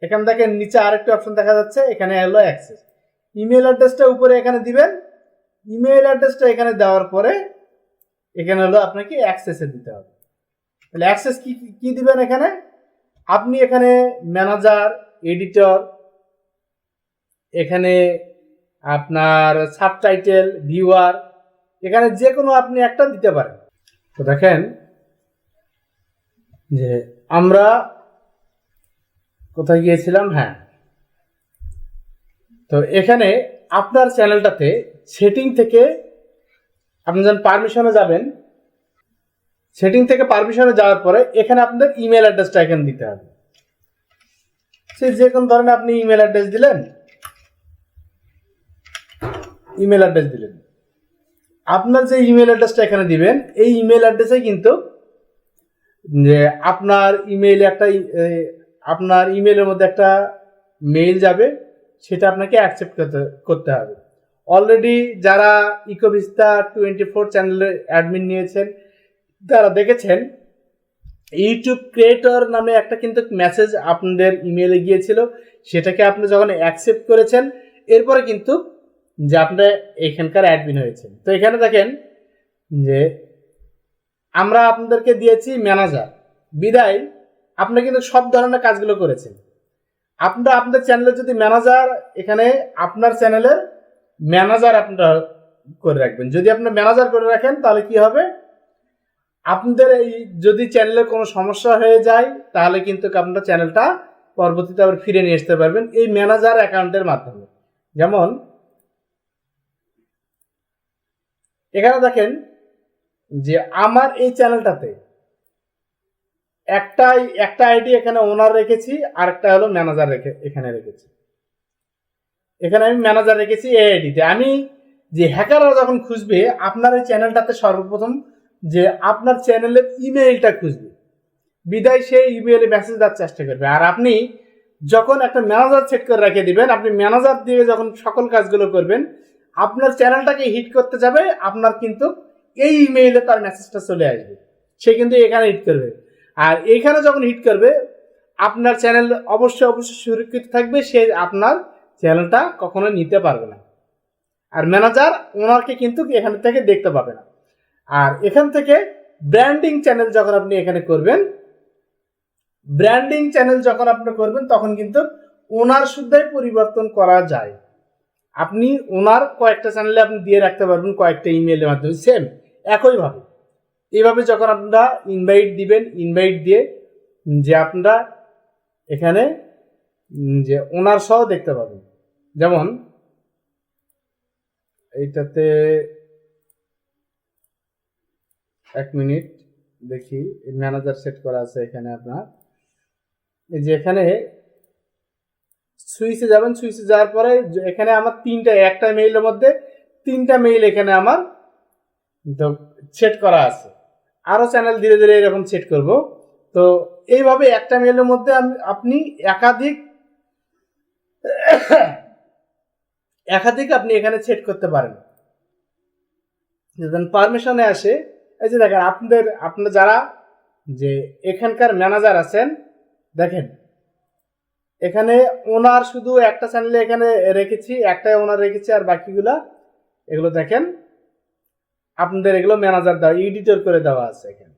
এখানে দেখেন নিচে আরেকটা অপশন দেখা যাচ্ছে, এখানে হলো অ্যাক্সেস। ইমেল অ্যাড্রেসটা উপরে এখানে দিবেন। ইমেল অ্যাড্রেসটা এখানে দেওয়ার পরে এখানে হলো আপনাকে অ্যাক্সেসে দিতে হবে। তাহলে অ্যাক্সেস কি দিবেন? এখানে আপনি এখানে ম্যানেজার, এডিটর, এখানে আপনার সাবটাইটেল, ভিউয়ার, এখানে যে কোনো আপনি একটা দিতে পারেন। তো দেখেন যে আমরা কোথায় গিয়েছিলাম? হ্যাঁ, তো এখানে আপনার চ্যানেলটাতে সেটিং থেকে আপনি যখন পারমিশনে যাবেন, সেটিং থেকে পারমিশনে যাওয়ার পরে এখানে আপনাদের ইমেল অ্যাড্রেসটা এখানে দিতে হবে। সে যে কোনো ধরনের আপনি ইমেল অ্যাড্রেস দিলেন, আপনার যে ইমেল অ্যাড্রেসটা এখানে দিবেন, এই ইমেল অ্যাড্রেসে কিন্তু যে আপনার ইমেলের মধ্যে একটা মেইল যাবে, সেটা আপনাকে অ্যাকসেপ্ট করতে হবে। অলরেডি যারা ইকোভিস্তা 24 চ্যানেলে অ্যাডমিন নিয়েছেন তারা দেখেছেন ইউটিউব ক্রিয়েটর নামে একটা কিন্তু মেসেজ আপনাদের ইমেলে গিয়েছিল, সেটাকে আপনি যখন অ্যাকসেপ্ট করেছেন এরপরে কিন্তু যে আপনারা এখানকার অ্যাডমিন হয়েছেন। তো এখানে দেখেন যে আমরা আপনাদেরকে দিয়েছি ম্যানেজার, বিদায় আপনারা কিন্তু সব ধরনের কাজগুলো করেছেন। আপনারা আপনাদের চ্যানেলের যদি ম্যানেজার, এখানে আপনার চ্যানেলের ম্যানেজার আপনারা করে রাখবেন। যদি আপনার ম্যানেজার করে রাখেন তাহলে কি হবে, আপনাদের এই যদি চ্যানেলের কোনো সমস্যা হয়ে যায় তাহলে কিন্তু আপনার চ্যানেলটা পরবর্তীতে আবার ফিরে নিয়ে আসতে পারবেন এই ম্যানেজার অ্যাকাউন্টের মাধ্যমে। যেমন এখানে দেখেন যে আমার এই চ্যানেলটাতে একটা আইডি এখানে ওনার রেখেছি, আর একটা হলো ম্যানেজার এখানে রেখেছি। এখানে আমি ম্যানেজার রেখেছি এই আইডিতে। আমি যে হ্যাকাররা যখন খুঁজবে আপনার এই চ্যানেলটাতে সর্বপ্রথম যে আপনার চ্যানেলের ইমেইলটা খুঁজবে, বিদায় সেই ইমেইলে মেসেজ দেওয়ার চেষ্টা করবে। আর আপনি যখন একটা ম্যানেজার সেট করে রেখে দিবেন, আপনি ম্যানেজার দিয়ে যখন সকল কাজগুলো করবেন, আপনার চ্যানেলটাকে হিট করতে যাবে, আপনার কিন্তু এই ইমেইলে তার মেসেজটা চলে আসবে, সে কিন্তু এখানে হিট করবে। আর এইখানে যখন হিট করবে আপনার চ্যানেল অবশ্যই সুরক্ষিত থাকবে, সে আপনার চ্যানেলটা কখনো নিতে পারবে না। আর ম্যানেজার ওনাকে কিন্তু এখান থেকে দেখতে পাবে না। আর এখান থেকে ব্র্যান্ডিং চ্যানেল যখন আপনি এখানে করবেন, তখন কিন্তু ওনার শুদ্ধই পরিবর্তন করা যায়। আপনি ওনার কয়েকটা চ্যানেলে আপনি দিয়ে রাখতে পারবেন কয়েকটা ইমেইলের মাধ্যমে, সেম একইভাবে। এইভাবে যখন আপনারা ইনভাইট দিবেন, ইনভাইট দিয়ে যে আপনারা এখানে যে ওনার সহ দেখতে পাবেন। যেমন এইটাতে 1 মিনিট দেখি, ম্যানেজার সেট করা আছে এখানে। আপনার এই যে এখানে সুইচে যাবেন, সুইচে যাওয়ার পরে এখানে আমার একটা মেইলের মধ্যে 3টা মেইল এখানে আমার সেট করা আছে। আরো চ্যানেল ধীরে ধীরে এরকম সেট করব। তো এইভাবে একটা মেইলের মধ্যে আপনি একাধিক আপনি এখানে সেট করতে পারেন। যখন পারমিশনে আসে, এই যে দেখেন আপনারা যারা যে এখানকার ম্যানেজার আছেন, দেখেন এখানে ওনার শুধু একটা চ্যানেলে এখানে রেখেছি, একটাই ওনার রেখেছি, আর বাকিগুলা এগুলো দেখেন আপনাদের এগুলো ম্যানেজার দেওয়া, এডিটর করে দেওয়া আছে। এখানে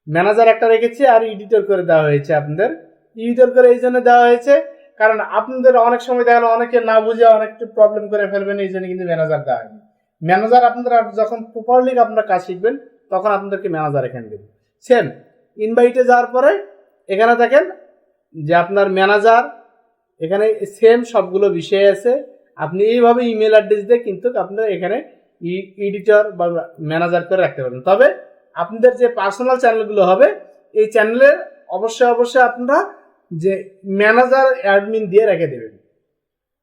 ম্যানেজার একটা রেখেছি আর এডিটর করে দেওয়া হয়েছে আপনাদের। এডিটর করে এই জন্য দেওয়া হয়েছে কারণ আপনাদের অনেক সময় দেখা গেলো অনেকে না বুঝে অনেক প্রবলেম করে ফেলবেন, এই জন্য কিন্তু ম্যানেজার দেওয়া হয়নি। ম্যানেজার আপনারা যখন প্রপারলি আপনারা কাজ শিখবেন তখন আপনাদেরকে ম্যানেজার এখানে দেবেন। সেম ইনভাইটে যাওয়ার পরে এখানে দেখেন যে আপনার ম্যানেজার, এখানে সেম সবগুলো বিষয় আছে। আপনি এইভাবে ইমেল অ্যাড্রেস দিয়ে কিন্তু আপনার এখানে এডিটর বা ম্যানেজার করে রাখতে পারবেন। তবে আপনাদের যে পার্সোনাল চ্যানেলগুলো হবে এই চ্যানেলে অবশ্যই আপনারা যে ম্যানেজার অ্যাডমিন দিয়ে রেখে দেবেন,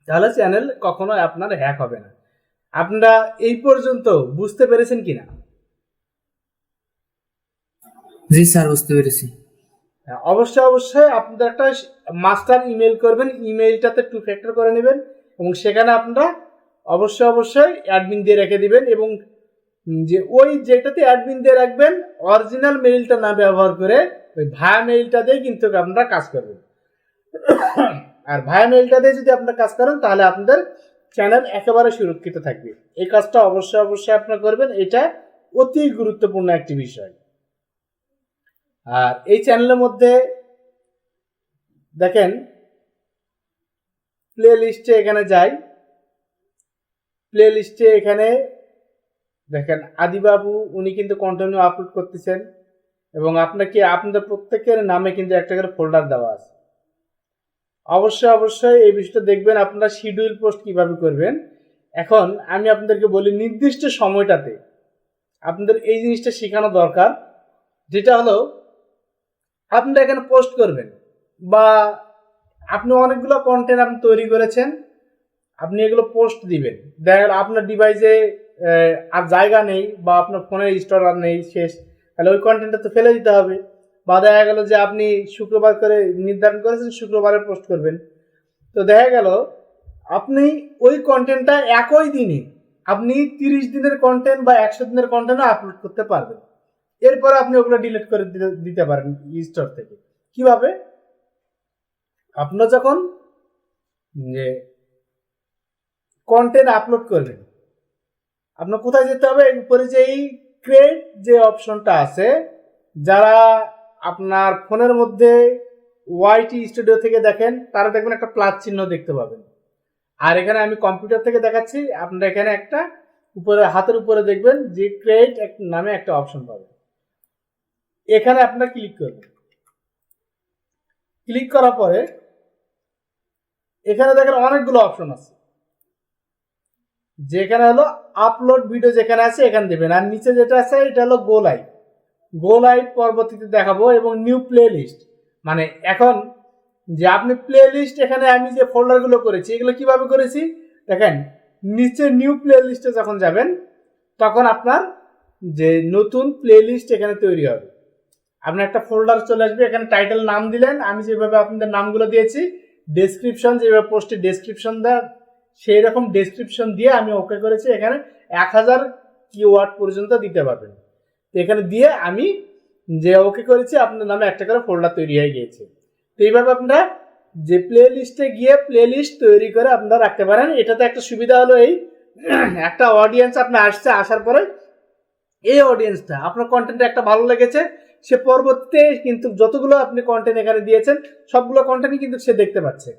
তাহলে চ্যানেল কখনো আপনার হ্যাক হবে না। আপনারা এই পর্যন্ত বুঝতে পেরেছেন কিনা? জি স্যার, বুঝতে পেরেছি। অবশ্যই আপনাদের একটা মাস্টার ইমেল করবেন, ইমেলটাতে 2 ফ্যাক্টর করে নেবেন এবং সেখানে আপনারা অবশ্যই অ্যাডমিন দিয়ে রেখে দিবেন এবং যে ওই যেটাতে অ্যাডমিন দিয়ে রাখবেন অরিজিনাল মেইলটা না ব্যবহার করে ওই ভায়া মেইলটা দিয়ে কিন্তু আপনারা কাজ করবেন। আর ভায়া মেইলটা দিয়ে যদি আপনারা কাজ করেন তাহলে আপনাদের চ্যানেল একেবারে সুরক্ষিত থাকবে। এই কাজটা অবশ্যই আপনারা করবেন, এটা অতি গুরুত্বপূর্ণ একটি বিষয়। আর এই চ্যানেলের মধ্যে দেখেন প্লে লিস্টে এখানে যাই, প্লে লিস্টে এখানে দেখেন আদিবাবু উনি কিন্তু কন্টিনিউ আপলোড করতেছেন এবং আপনাদের প্রত্যেকের নামে কিন্তু একটা করে ফোল্ডার দেওয়া আছে। অবশ্যই এই বিষয়টা দেখবেন আপনারা শিডিউল পোস্ট কিভাবে করবেন। এখন আমি আপনাদেরকে বলি নির্দিষ্ট সময়টাতে আপনাদের এই জিনিসটা শেখানো দরকার, যেটা হলো আপনারা এখানে পোস্ট করবেন বা আপনি অনেকগুলো কন্টেন্ট আপনি তৈরি করেছেন, আপনি এগুলো পোস্ট দিবেন। দেখা গেল আপনার ডিভাইসে আর জায়গা নেই বা আপনার ফোনের স্টোর আর নেই, শেষ, তাহলে ওই কন্টেন্টটা তো ফেলে দিতে হবে। বা দেখা গেল যে আপনি শুক্রবার করে নির্ধারণ করেছেন শুক্রবারে পোস্ট করবেন, তো দেখা গেল আপনি ওই কন্টেন্টটা একই দিনে আপনি 30 দিনের কন্টেন্ট বা 100 দিনের কন্টেন্টও আপলোড করতে পারবেন। এরপরে আপনি ওগুলো ডিলিট করে দিতে পারেন স্টোর থেকে। কিভাবে? আপনার যখন যে কন্টেন্ট আপলোড করবেন আপনার কোথায় যেতে হবে, উপরে যে এই ক্রিয়েট যে অপশনটা আছে, যারা আপনার ফোনের মধ্যে ওয়াইটি স্টুডিও থেকে দেখেন তারা দেখবেন একটা প্লাস চিহ্ন দেখতে পাবেন। আর এখানে আমি কম্পিউটার থেকে দেখাচ্ছি, আপনারা এখানে একটা উপরে হাতের উপরে দেখবেন যে ক্রিয়েট নামে একটা অপশন পাবেন। এখানে আপনারা ক্লিক করবেন। ক্লিক করার পরে এখানে দেখেন অনেকগুলো অপশন আছে, যেখানে হলো আপলোড ভিডিও যেখানে আছে এখানে দেবেন, আর নিচে যেটা আছে এটা হলো গো লাইভ পরবর্তীতে দেখাবো এবং নিউ প্লে লিস্ট। মানে এখন যে আপনি প্লে লিস্ট এখানে আমি যে ফোল্ডারগুলো করেছি এগুলো কিভাবে করেছি দেখেন, নিচে নিউ প্লে লিস্টে যখন যাবেন তখন আপনার যে নতুন প্লে লিস্ট এখানে তৈরি হবে। আপনার একটা ফোল্ডার চলে আসবে, এখানে টাইটেল নাম দিলেন, আমি যেভাবে আপনাদের নামগুলো দিয়েছি, ডেসক্রিপশন যেভাবে পোস্টে ডেসক্রিপশন দেয় সেই রকম ডেসক্রিপশন দিয়ে আমি ওকে করেছি। এখানে 1000 কিওয়ার্ড পর্যন্ত দিতে পারবেন। তো এখানে দিয়ে আমি যে ওকে করেছি আপনার নামে একটা করে ফোল্ডার তৈরি হয়ে গিয়েছে। তো এইভাবে আপনারা যে প্লে লিস্টে গিয়ে প্লে লিস্ট তৈরি করে আপনারা রাখতে পারেন। এটাতে একটা সুবিধা হলো এই, একটা অডিয়েন্স আপনার আসছে, আসার পরে এই অডিয়েন্সটা আপনার কন্টেন্টে একটা ভালো লেগেছে, সে পরবর্তীতে কিন্তু যতগুলো আপনি কন্টেন্ট এখানে দিয়েছেন সবগুলো কন্টেন্টই কিন্তু সে দেখতে পাচ্ছে।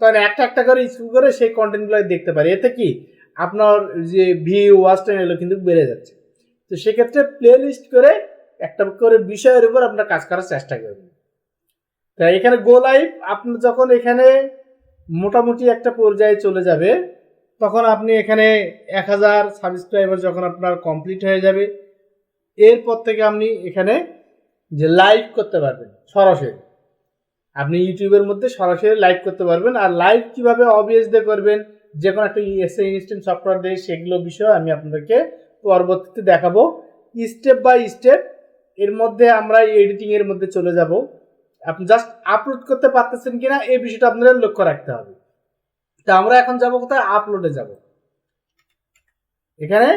তখন একটা করে স্ক্রল করে সেই কন্টেন্টগুলো দেখতে পারে। এতে কি আপনার যে ভিউ ওয়াচ টাইম এগুলো কিন্তু বেড়ে যাচ্ছে। তো সেক্ষেত্রে প্লে লিস্ট করে একটা করে বিষয়ের উপর আপনারা কাজ করার চেষ্টা করবেন। তাই এখানে গো লাইভ আপনার যখন এখানে মোটামুটি একটা পর্যায়ে চলে যাবে তখন আপনি এখানে 1000 সাবস্ক্রাইবার যখন আপনার কমপ্লিট হয়ে যাবে, এরপর থেকে আপনি এখানে যে লাইভ করতে পারবেন সরাসরি, আপনি ইউটিউবের মধ্যে সরাসরি লাইভ করতে পারবেন। আর লাইভ কিভাবে OBS দিয়ে করবেন, যে কোনো একটা ইনস্ট্যান্ট সফটওয়্যার দিয়ে, সেগুলো বিষয়ে আমি আপনাদেরকে পরবর্তীতে দেখাবো স্টেপ বাই স্টেপ। এর মধ্যে আমরা এডিটিং এর মধ্যে চলে যাব। আপনি জাস্ট আপলোড করতে পারতেছেন কিনা এই বিষয়টা আপনাদের লক্ষ্য রাখতে হবে। তা আমরা এখন যাব কোথায়? আপলোডে যাব। এখানে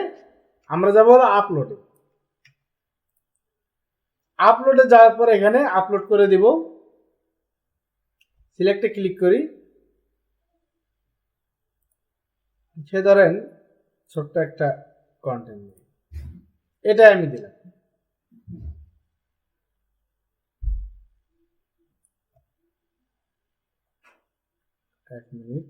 আমরা যাব আপলোডে। আপলোডে যাওয়ার পর এখানে আপলোড করে দিব, সিলেক্টে ক্লিক করি, সে ধরেন ছোট্ট একটা কন্টেন্ট, এটা আমি দিলাম। এক মিনিট,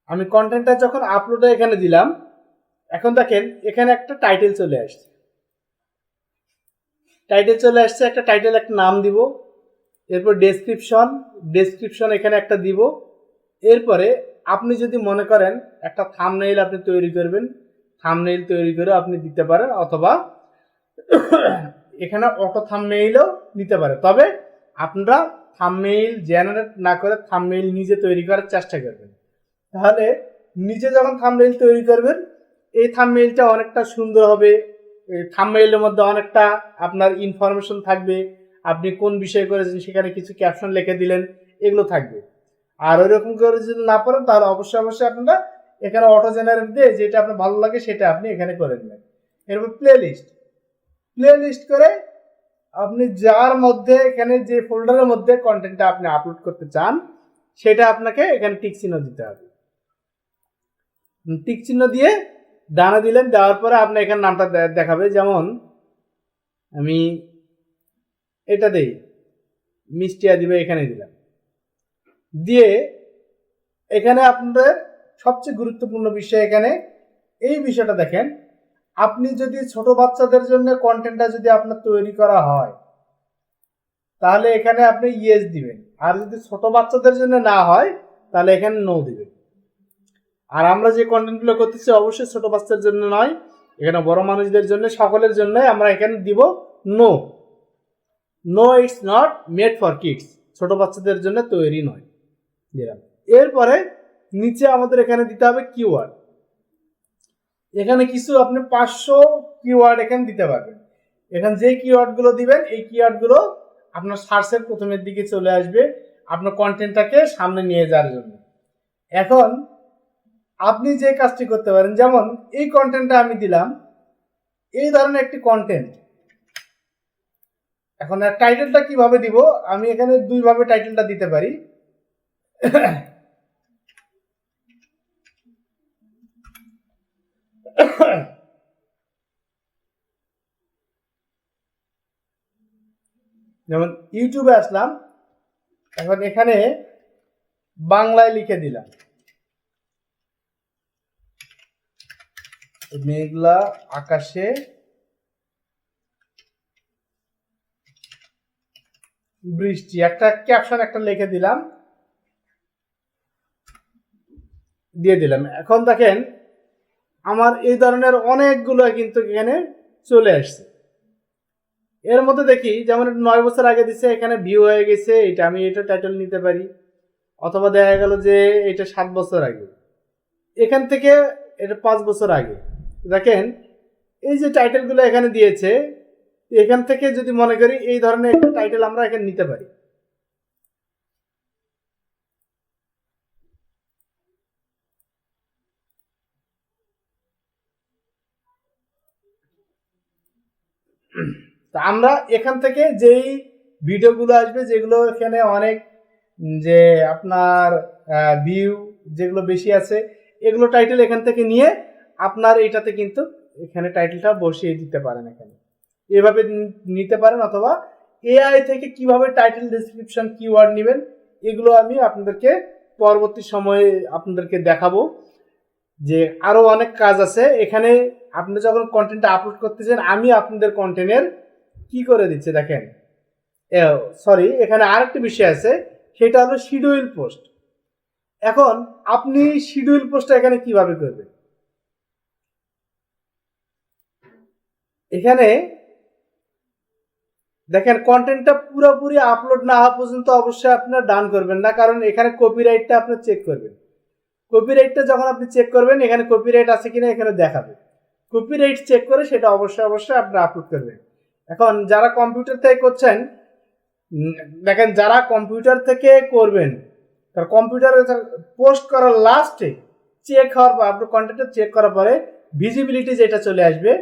আমি কন্টেন্টটা যখন আপলোডে এখানে দিলাম, এখন দেখেন এখানে একটা টাইটেল চলে আসছে, একটা টাইটেল, একটা নাম দিব, এরপর ডেসক্রিপশন এখানে একটা দিব। এরপরে আপনি যদি মনে করেন একটা থাম্বনেইল আপনি তৈরি করবেন, থাম্বনেইল তৈরি করে আপনি দিতে পারেন, অথবা এখানে অটো থাম্বনেইলও দিতে পারে। তবে আপনারা থাম্বনেইল জেনারেট না করে থাম্বনেইল নিজে তৈরি করার চেষ্টা করবেন। তাহলে নিজে যখন থাম্বনেইল তৈরি করবেন, এই থাম্বনেইলটা অনেকটা সুন্দর হবে। এই থাম্বনেইলের মধ্যে অনেকটা আপনার ইনফরমেশন থাকবে, আপনি কোন বিষয় করেছেন সেখানে কিছু ক্যাপশন লিখে দিলেন, এগুলো থাকবে। আর ওইরকম করে যদি না পারেন তাহলে অবশ্যই আপনারা এখানে অটো জেনারেট দিয়ে যেটা আপনার ভালো লাগে সেটা আপনি এখানে করে নেবেন। এরপর প্লেলিস্ট করে আপনি যার মধ্যে এখানে যে ফোল্ডারের মধ্যে কন্টেন্টটা আপনি আপলোড করতে চান সেটা আপনাকে এখানে টিক চিহ্ন দিতে হবে। টিক চিহ্ন দিয়ে ডানে দিলেন, দেওয়ার পরে আপনার এখানে নামটা দেখাবে। যেমন আমি এটা দেই, মিষ্টিয়া দিবে, এখানে দিলাম। দিয়ে এখানে আপনাদের সবচেয়ে গুরুত্বপূর্ণ বিষয় এখানে এই বিষয়টা দেখেন, আপনি যদি ছোট বাচ্চাদের জন্য কন্টেন্টটা যদি আপনার তৈরি করা হয় তাহলে এখানে আপনি ইয়েস দিবেন, আর যদি ছোট বাচ্চাদের জন্য না হয় তাহলে এখানে নো দিবেন। আর আমরা যে কন্টেন্টগুলো করতেছি অবশ্যই ছোট বাচ্চাদের জন্য নয়, এখানে বড় মানুষদের জন্য, সকলের জন্য আমরা এখানে দিব no it's not made for kids, ছোট বাচ্চাদের জন্য তৈরি নয় দিলাম। এরপরে নিচে আমাদের এখানে দিতে হবে কিওয়ার্ড। এখানে কিছু আপনি 500 কিওয়ার্ড এখানে দিতে পারবেন। এখানে যে কিওয়ার্ডগুলো দিবেন এই কিওয়ার্ডগুলো আপনার সার্চের প্রথমের দিকে চলে আসবে আপনার কন্টেন্টটাকে সামনে নিয়ে যাওয়ার জন্য। এখন আপনি যে কাজটি করতে পারেন, যেমন এই কন্টেন্টটা আমি দিলাম, এই ধরনের একটি কন্টেন্ট। এখন টাইটেলটা কিভাবে দিব, আমি এখানে দুইভাবে টাইটেলটা দিতে পারি। যেমন ইউটিউবে আসলাম, এখন এখানে বাংলায় লিখে দিলাম মেঘলা আকাশে বৃষ্টি, একটা ক্যাপশন একটা লিখে দিলাম, দিয়ে দিলাম। এখন দেখেন আমার এই ধরনের অনেকগুলো কিন্তু এখানে চলে আসছে। এর মধ্যে দেখি যেমন 9 বছর আগে দিছে, এখানে ভিউ হয়ে গেছে, এটা আমি এটা টাইটেল নিতে পারি। অথবা দেখা গেল যে এটা 7 বছর আগে, এখান থেকে এটা 5 বছর আগে। দেখেন এই যে টাইটেলগুলো এখানে দিয়েছে, এখান থেকে যদি মনে করি এই ধরনের একটা টাইটেল আমরা এখানে নিতে পারি। তা আমরা এখান থেকে যেই ভিডিওগুলো আসবে যেগুলো এখানে অনেক যে আপনার ভিউ যেগুলো বেশি আছে, এগুলো টাইটেল এখান থেকে নিয়ে আপনার এটাতে কিন্তু এখানে টাইটেলটা বসিয়ে দিতে পারেন। এখানে এভাবে নিতে পারেন, অথবা এআই থেকে কিভাবে টাইটেল ডেসক্রিপশন কিওয়ার্ড নেবেন এগুলো আমি আপনাদেরকে পরবর্তী সময়ে আপনাদেরকে দেখাবো। যে আরো অনেক কাজ আছে এখানে। আপনি যখন কন্টেন্টটা আপলোড করতেছেন, আমি আপনাদের কন্টেন্টের কি করে দিচ্ছি দেখেন, সরি এখানে আরেকটা বিষয় আছে, সেটা হলো শিডিউল পোস্ট। এখন আপনি শিডিউল পোস্টটা এখানে কিভাবে করবেন, এখানে দেখেন কন্টেন্টটা পুরোপুরি আপলোড না হওয়া পর্যন্ত অবশ্যই আপনারা ডান করবেন না, কারণ এখানে কপিরাইটটা আপনি চেক করবেন। কপিরাইটটা যখন আপনি চেক করবেন, এখানে কপিরাইট আছে কিনা এখানে দেখাবে, কপিরাইট চেক করে সেটা অবশ্যই আপনারা আপলোড করবেন। এখন যারা কম্পিউটার থেকে করছেন, দেখেন যারা কম্পিউটার থেকে করবেন তার কম্পিউটারে পোস্ট করার লাস্টে চেক হওয়ার পর আপনার কন্টেন্টটা চেক করার পরে ভিজিবিলিটি যেটা চলে আসবে,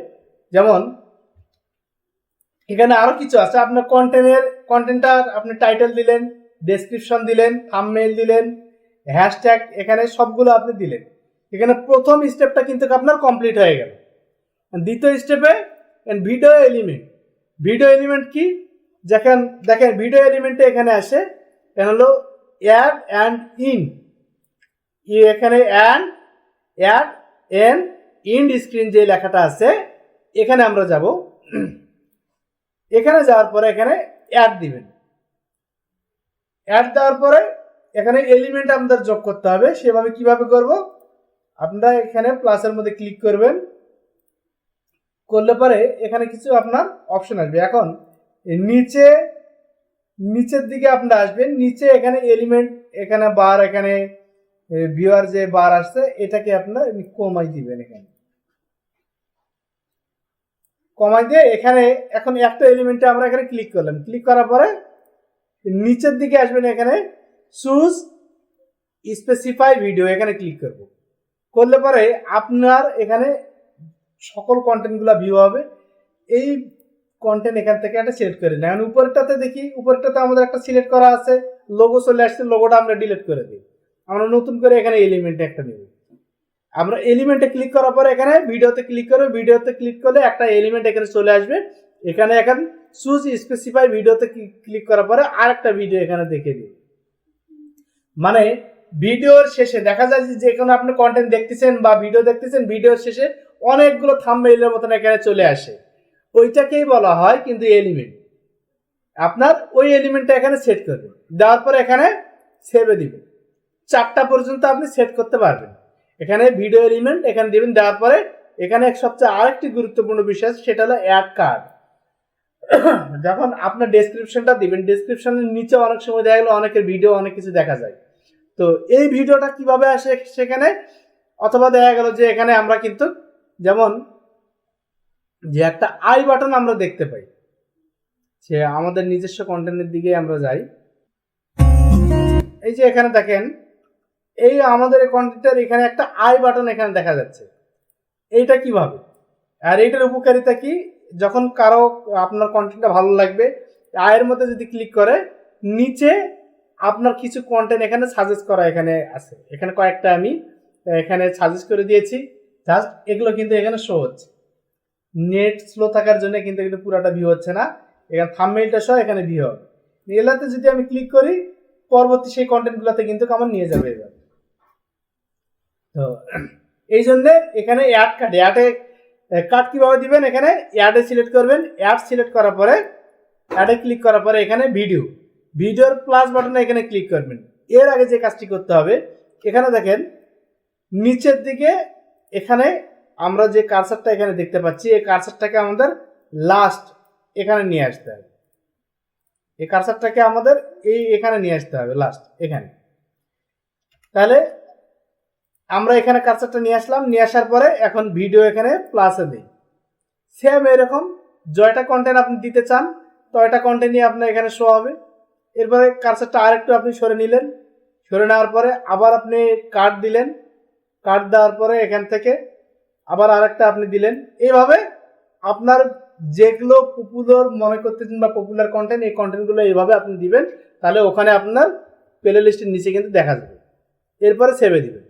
যেমন এখানে আরো কিছু আছে। আপনার কন্টেন্টটা আপনি টাইটেল দিলেন, ডেসক্রিপশন দিলেন, থাম্বনেইল দিলেন, হ্যাশট্যাগ এখানে সবগুলো আপনি দিলেন। এখানে প্রথম স্টেপটা কিন্তু আপনার কমপ্লিট হয়ে গেল। দ্বিতীয় স্টেপে ভিডিও এলিমেন্ট কি, দেখেন ভিডিও এলিমেন্টে এখানে আসে এখানে হলো অ্যাড অ্যান্ড এখানে অ্যাড এন্ড ইন্ড স্ক্রিন যে লেখাটা আছে এখানে আমরা যাব। এখানে যাওয়ার পরে এখানে অ্যাড দিবেন। অ্যাড দেওয়ার পরে এখানে এলিমেন্ট আমাদের যোগ করতে হবে। সেভাবে কিভাবে করব, আপনারা এখানে প্লাসের মধ্যে ক্লিক করবেন, করলে পরে এখানে কিছু আপনার অপশন আসবে। এখন নিচের দিকে আপনারা আসবেন, নিচে এখানে এলিমেন্ট, এখানে বার, এখানে ভিউয়ার যে বার আসছে এটাকে আপনারা কমাই দিবেন। এখানে কমাই দিয়ে এখানে এখন একটা এলিমেন্টে আমরা এখানে ক্লিক করলাম, ক্লিক করার পরে নিচের দিকে আসবেন, এখানে চুজ স্পেসিফাই ভিডিও এখানে ক্লিক করব। করলে পরে আপনার এখানে সকল কন্টেন্টগুলো ভিউ হবে। এই কন্টেন্ট এখান থেকে একটা সিলেক্ট করে নেন। এখন উপরটাতে দেখি, উপরটাতে আমাদের একটা সিলেক্ট করা আছে, লোগো চলে আসছে, লোগোটা আমরা ডিলিট করে দিই। আমরা নতুন করে এখানে এলিমেন্টে একটা নেব। আমরা এলিমেন্টে ক্লিক করার পরে এখানে ভিডিওতে ক্লিক করব, ভিডিওতে ক্লিক করলে একটা এলিমেন্ট এখানে চলে আসবে। এখানে এখন চুজ স্পেসিফাই ভিডিওতে ক্লিক করার পরে আরেকটা ভিডিও এখানে দেখে দিই। মানে ভিডিওর শেষে দেখা যায় যে কোনো আপনি কন্টেন্ট দেখতেছেন বা ভিডিও দেখতেছেন, ভিডিওর শেষে অনেকগুলো থাম্বনেইলের মতন এখানে চলে আসে, ওইটাকেই বলা হয় কিন্তু এলিমেন্ট। আপনার ওই এলিমেন্টটা এখানে সেট করবেন, দেওয়ার পরে এখানে সেভে দিবেন। 4টা পর্যন্ত আপনি সেট করতে পারবেন। এখানে ভিডিও এলিমেন্ট এখানে দিবেন, দেওয়ার পরে এখানে সবচেয়ে আরেকটি গুরুত্বপূর্ণ বিষয় সেটা হলো অ্যাড কার্ড। যখন আপনার ডেসক্রিপশনটা দিবেন, ডেসক্রিপশনের নিচে অনেক সময় দেখা গেলো অনেকের ভিডিও অনেক কিছু দেখা যায়। তো এই ভিডিওটা কিভাবে আসে সেখানে, অথবা দেখা গেল যে এখানে আমরা কিন্তু যেমন যে একটা আই বাটন আমরা দেখতে পাই, সে আমাদের নিজস্ব কন্টেন্টের দিকে আমরা যাই। এই যে এখানে দেখেন, এই আমাদের কন্টেন্টের এখানে একটা আই বাটন এখানে দেখা যাচ্ছে। এইটা কিভাবে, আর এইটার উপকারিতা কি, যখন কারো আপনার কন্টেন্টটা ভালো লাগবে, আয়ের মধ্যে যদি ক্লিক করে নিচে আপনার কিছু কন্টেন্ট এখানে সাজেস্ট করা এখানে আছে। এখানে কয়েকটা আমি এখানে সাজেস্ট করে দিয়েছি, জাস্ট এগুলো কিন্তু এখানে শো হচ্ছে। নেট স্লো থাকার জন্য কিন্তু এগুলো পুরাটা ভিউ হচ্ছে না। এখানে থাম্বনেইলটা সহ এখানে ভিউ হবে। এগুলাতে যদি আমি ক্লিক করি পরবর্তী সেই কন্টেন্টগুলোতে কিন্তু আমার নিয়ে যাবে এবার। তো এই জন্য এখানে অ্যাড কার্ড কিভাবে দিবেন, এখানে অ্যাডে সিলেক্ট করবেন। অ্যাড সিলেক্ট করার পরে অ্যাডে ক্লিক করার পরে এখানে ভিডিওর প্লাস বাটনে এখানে ক্লিক করবেন। এর আগে যে কাজটি করতে হবে, এখানে দেখেন নিচের দিকে এখানে আমরা যে কার্সারটা এখানে দেখতে পাচ্ছি, এই কার্সারটাকে আমাদের লাস্ট এখানে নিয়ে আসতে হবে। এই কার্সারটাকে আমাদের এখানে নিয়ে আসতে হবে লাস্ট এখানে। তাহলে আমরা এখানে কার্সারটা নিয়ে আসলাম, নিয়ে আসার পরে এখন ভিডিও এখানে প্লাসে দিই। সেম এরকম জয়টা কন্টেন্ট আপনি দিতে চান তয়টা কন্টেন্ট নিয়ে আপনার এখানে শো হবে। এরপরে কার্সারটা আরেকটু আপনি সরে নিলেন, সরে নেওয়ার পরে আবার আপনি কার্ড দিলেন, কার্ড দেওয়ার পরে এখান থেকে আবার আরেকটা আপনি দিলেন। এইভাবে আপনার যেগুলো পপুলার মনে করতেছেন বা পপুলার কন্টেন্ট, এই কন্টেন্টগুলো এইভাবে আপনি দিবেন, তাহলে ওখানে আপনার প্লে লিস্টের নিচে কিন্তু দেখা যাবে। এরপরে সেভে দিবেন।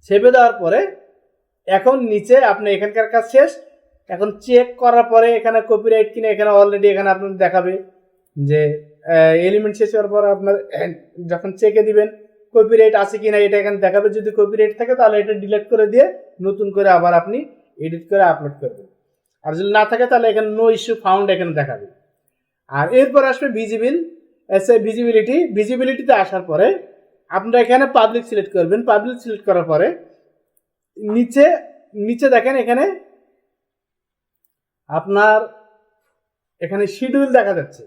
সেভে দেওয়ার পরে এখন নিচে আপনি এখানকার কাজ শেষ। এখন চেক করার পরে এখানে কপিরাইট কিনা এখানে অলরেডি এখানে আপনার দেখাবে যে এলিমেন্ট শেষ হওয়ার পর আপনার যখন চেকে দিবেন কপিরাইট আছে কিনা এটা এখানে দেখাবে। যদি কপিরাইট থাকে তাহলে এটা ডিলিট করে দিয়ে নতুন করে আবার আপনি এডিট করে আপলোড করবেন। আর যদি না থাকে তাহলে এখানে নো ইস্যু ফাউন্ড এখানে দেখাবে। আর এরপর আসবে ভিজিবিলিটিতে আসার পরে আপনারা এখানে পাবলিক সিলেক্ট করবেন। পাবলিক সিলেক্ট করার পরে নিচে দেখেন এখানে আপনার এখানে শিডিউল দেখা যাচ্ছে।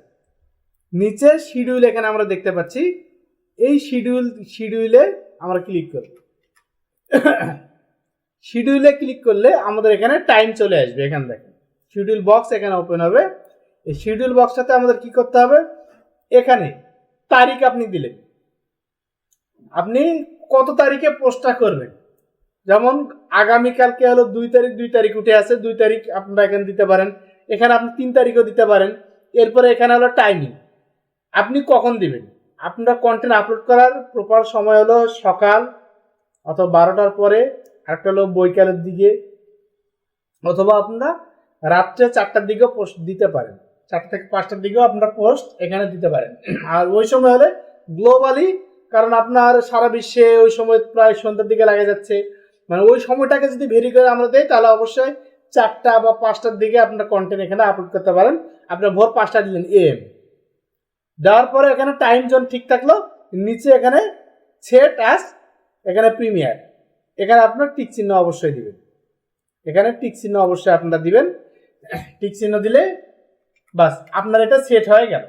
নিচে শিডিউল এখানে আমরা দেখতে পাচ্ছি। এই শিডিউলে আমরা ক্লিক করব। শিডিউলে ক্লিক করলে আমাদের এখানে টাইম চলে আসবে। এখানে দেখেন শিডিউল বক্স এখানে ওপেন হবে। এই শিডিউল বক্সটাতে আমাদের কি করতে হবে, এখানে তারিখ আপনি দিলেন, আপনি কত তারিখে পোস্টটা করবেন। যেমন আগামীকালকে হলো 2 তারিখ উঠে আছে, 2 তারিখ আপনারা এখানে দিতে পারেন, এখানে আপনি 3 তারিখও দিতে পারেন। এরপরে এখানে হলো টাইমিং, আপনি কখন দিবেন। আপনারা কন্টেন্ট আপলোড করার প্রপার সময় হলো সকাল অথবা 12টার পরে, একটা হলো বৈকালের দিকে, অথবা আপনারা রাত্রে 4টার দিকেও পোস্ট দিতে পারেন, 4টা থেকে 5টার দিকেও আপনারা পোস্ট এখানে দিতে পারেন। আর ওই সময় হলে গ্লোবালি, কারণ আপনার সারা বিশ্বে ওই সময় প্রায় সন্ধ্যার দিকে লাগে যাচ্ছে, মানে ওই সময়টাকে যদি ভেরি করে আমরা দেই তাহলে অবশ্যই 4টা বা 5টার দিকে আপনার কন্টেন্ট এখানে আপলোড করতে পারেন। আপনার ভোর 5টা দিলেন AM, দেওয়ার পরে এখানে টাইম জোন ঠিক থাকলো, নিচে এখানে সেট অ্যাজ, এখানে প্রিমিয়ার, এখানে আপনার টিক চিহ্ন অবশ্যই দিবেন, এখানে টিক চিহ্ন অবশ্যই আপনারা দিবেন। টিক চিহ্ন দিলে বাস আপনার এটা সেট হয়ে গেল।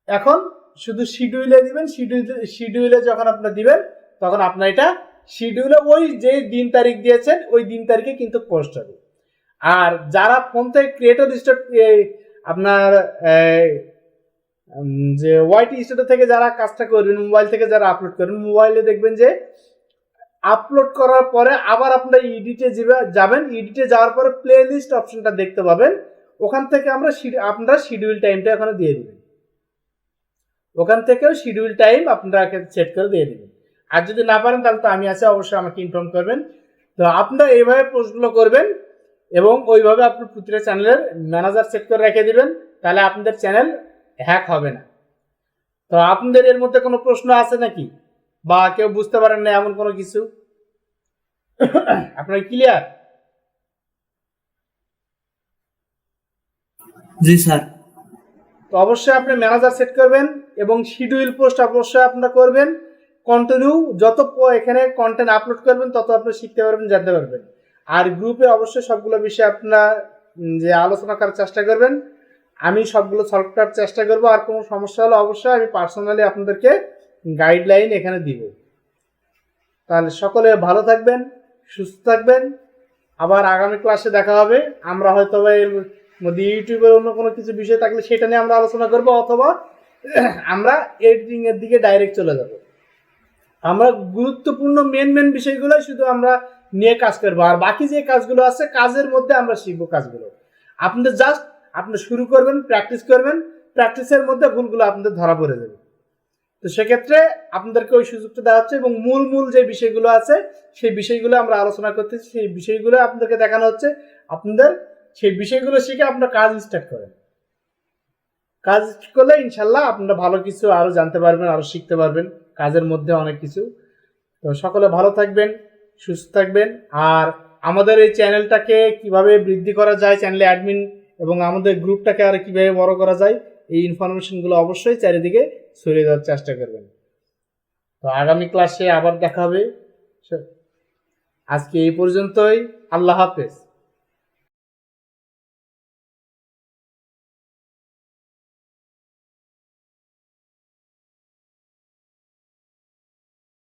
এখন শুধু শিডিউলে দিবেন, শিডিউলে যখন আপনার দিবেন তখন আপনার এটা শিডিউলে ওই যে দিন তারিখ দিয়েছেন ওই দিন তারিখে কিন্তু পোস্ট হবে। আর যারা ফোন থেকে ক্রিয়েটর স্টার্ট আপনার যে ওয়াইটি স্টুডিও থেকে যারা কাজটা করবেন, মোবাইল থেকে যারা আপলোড করবেন, মোবাইলে দেখবেন যে আপলোড করার পরে আবার আপনারা এডিটে যাবেন, এডিটে যাওয়ার পরে প্লে লিস্ট অপশনটা দেখতে পাবেন, ওখান থেকে আপনারা শিডিউল টাইমটা এখানে দিয়ে দিবেন, ওখান থেকেও শিডিউল টাইম আপনারা সেট করে দিয়ে দিবেন। আর যদি না পারেন তাহলে তো আমি আছি, অবশ্যই আমাকে ইনফর্ম করবেন। তো আপনারা এইভাবে পোস্টগুলো করবেন এবং ওইভাবে আপনার প্রতিটা চ্যানেলের ম্যানেজার সেট করে রেখে দিবেন, তাহলে আপনাদের চ্যানেল হ্যাক হবে না। তো আপনাদের এর মধ্যে কোনো প্রশ্ন আছে নাকি, বা কেউ বুঝতে পারেন না এমন কোনো কিছু? আপনার ক্লিয়ার? জি স্যার। তো অবশ্যই আপনি ম্যানেজার সেট করবেন এবং শিডিউল পোস্ট অবশ্যই আপনারা করবেন। কন্টিনিউ যত এখানে কন্টেন্ট আপলোড করবেন তত আপনি শিখতে পারবেন, জানতে পারবেন। আর গ্রুপে অবশ্যই সবগুলো বিষয়ে আপনারা যে আলোচনা করার চেষ্টা করবেন, আমি সবগুলো সলভ করার চেষ্টা করবো। আর কোনো সমস্যা হলে অবশ্যই আমি পার্সোনালি আপনাদেরকে গাইডলাইন এখানে দিব। তাহলে সকলে ভালো থাকবেন, সুস্থ থাকবেন, আবার আগামী ক্লাসে দেখা হবে। আমরা হয়তো এর মধ্যে ইউটিউবের অন্য কোনো কিছু বিষয় থাকলে সেটা নিয়ে আমরা আলোচনা করব, অথবা আমরা এডিটিং এর দিকে ডাইরেক্ট চলে যাব। আমরা গুরুত্বপূর্ণ মেন বিষয়গুলো শুধু আমরা নিয়ে কাজ করবো, আর বাকি যে কাজগুলো আছে কাজের মধ্যে আমরা শিখবো কাজগুলো। আপনাদের জাস্ট আপনি শুরু করবেন, প্র্যাকটিস করবেন, প্র্যাকটিসের মধ্যে ভুলগুলো আপনাদের ধরা পড়ে যাবে। তো সেক্ষেত্রে আপনাদেরকে ওই সুযোগটা দেওয়া হচ্ছে এবং মূল যে বিষয়গুলো আছে সেই বিষয়গুলো আমরা আলোচনা করতেছি, সেই বিষয়গুলো আপনাদেরকে দেখানো হচ্ছে। আপনাদের সেই বিষয়গুলো শিখে আপনারা কাজ স্টার্ট করেন, কাজ করলে ইনশাল্লাহ আপনারা ভালো কিছু আরো জানতে পারবেন, আরো শিখতে পারবেন কাজের মধ্যে অনেক কিছু। তো সকলে ভালো থাকবেন, সুস্থ থাকবেন। আর আমাদের এই চ্যানেলটাকে কিভাবে বৃদ্ধি করা যায়, চ্যানেলে অ্যাডমিন এবং আমাদের গ্রুপটাকে আর কিভাবে বড় করা যায়, এই ইনফরমেশনগুলো অবশ্যই চারিদিকে ছড়িয়ে দেওয়ার চেষ্টা করবেন। তো আগামী ক্লাসে আবার দেখা হবে। আজকে এই পর্যন্তই। আল্লাহ হাফেজ।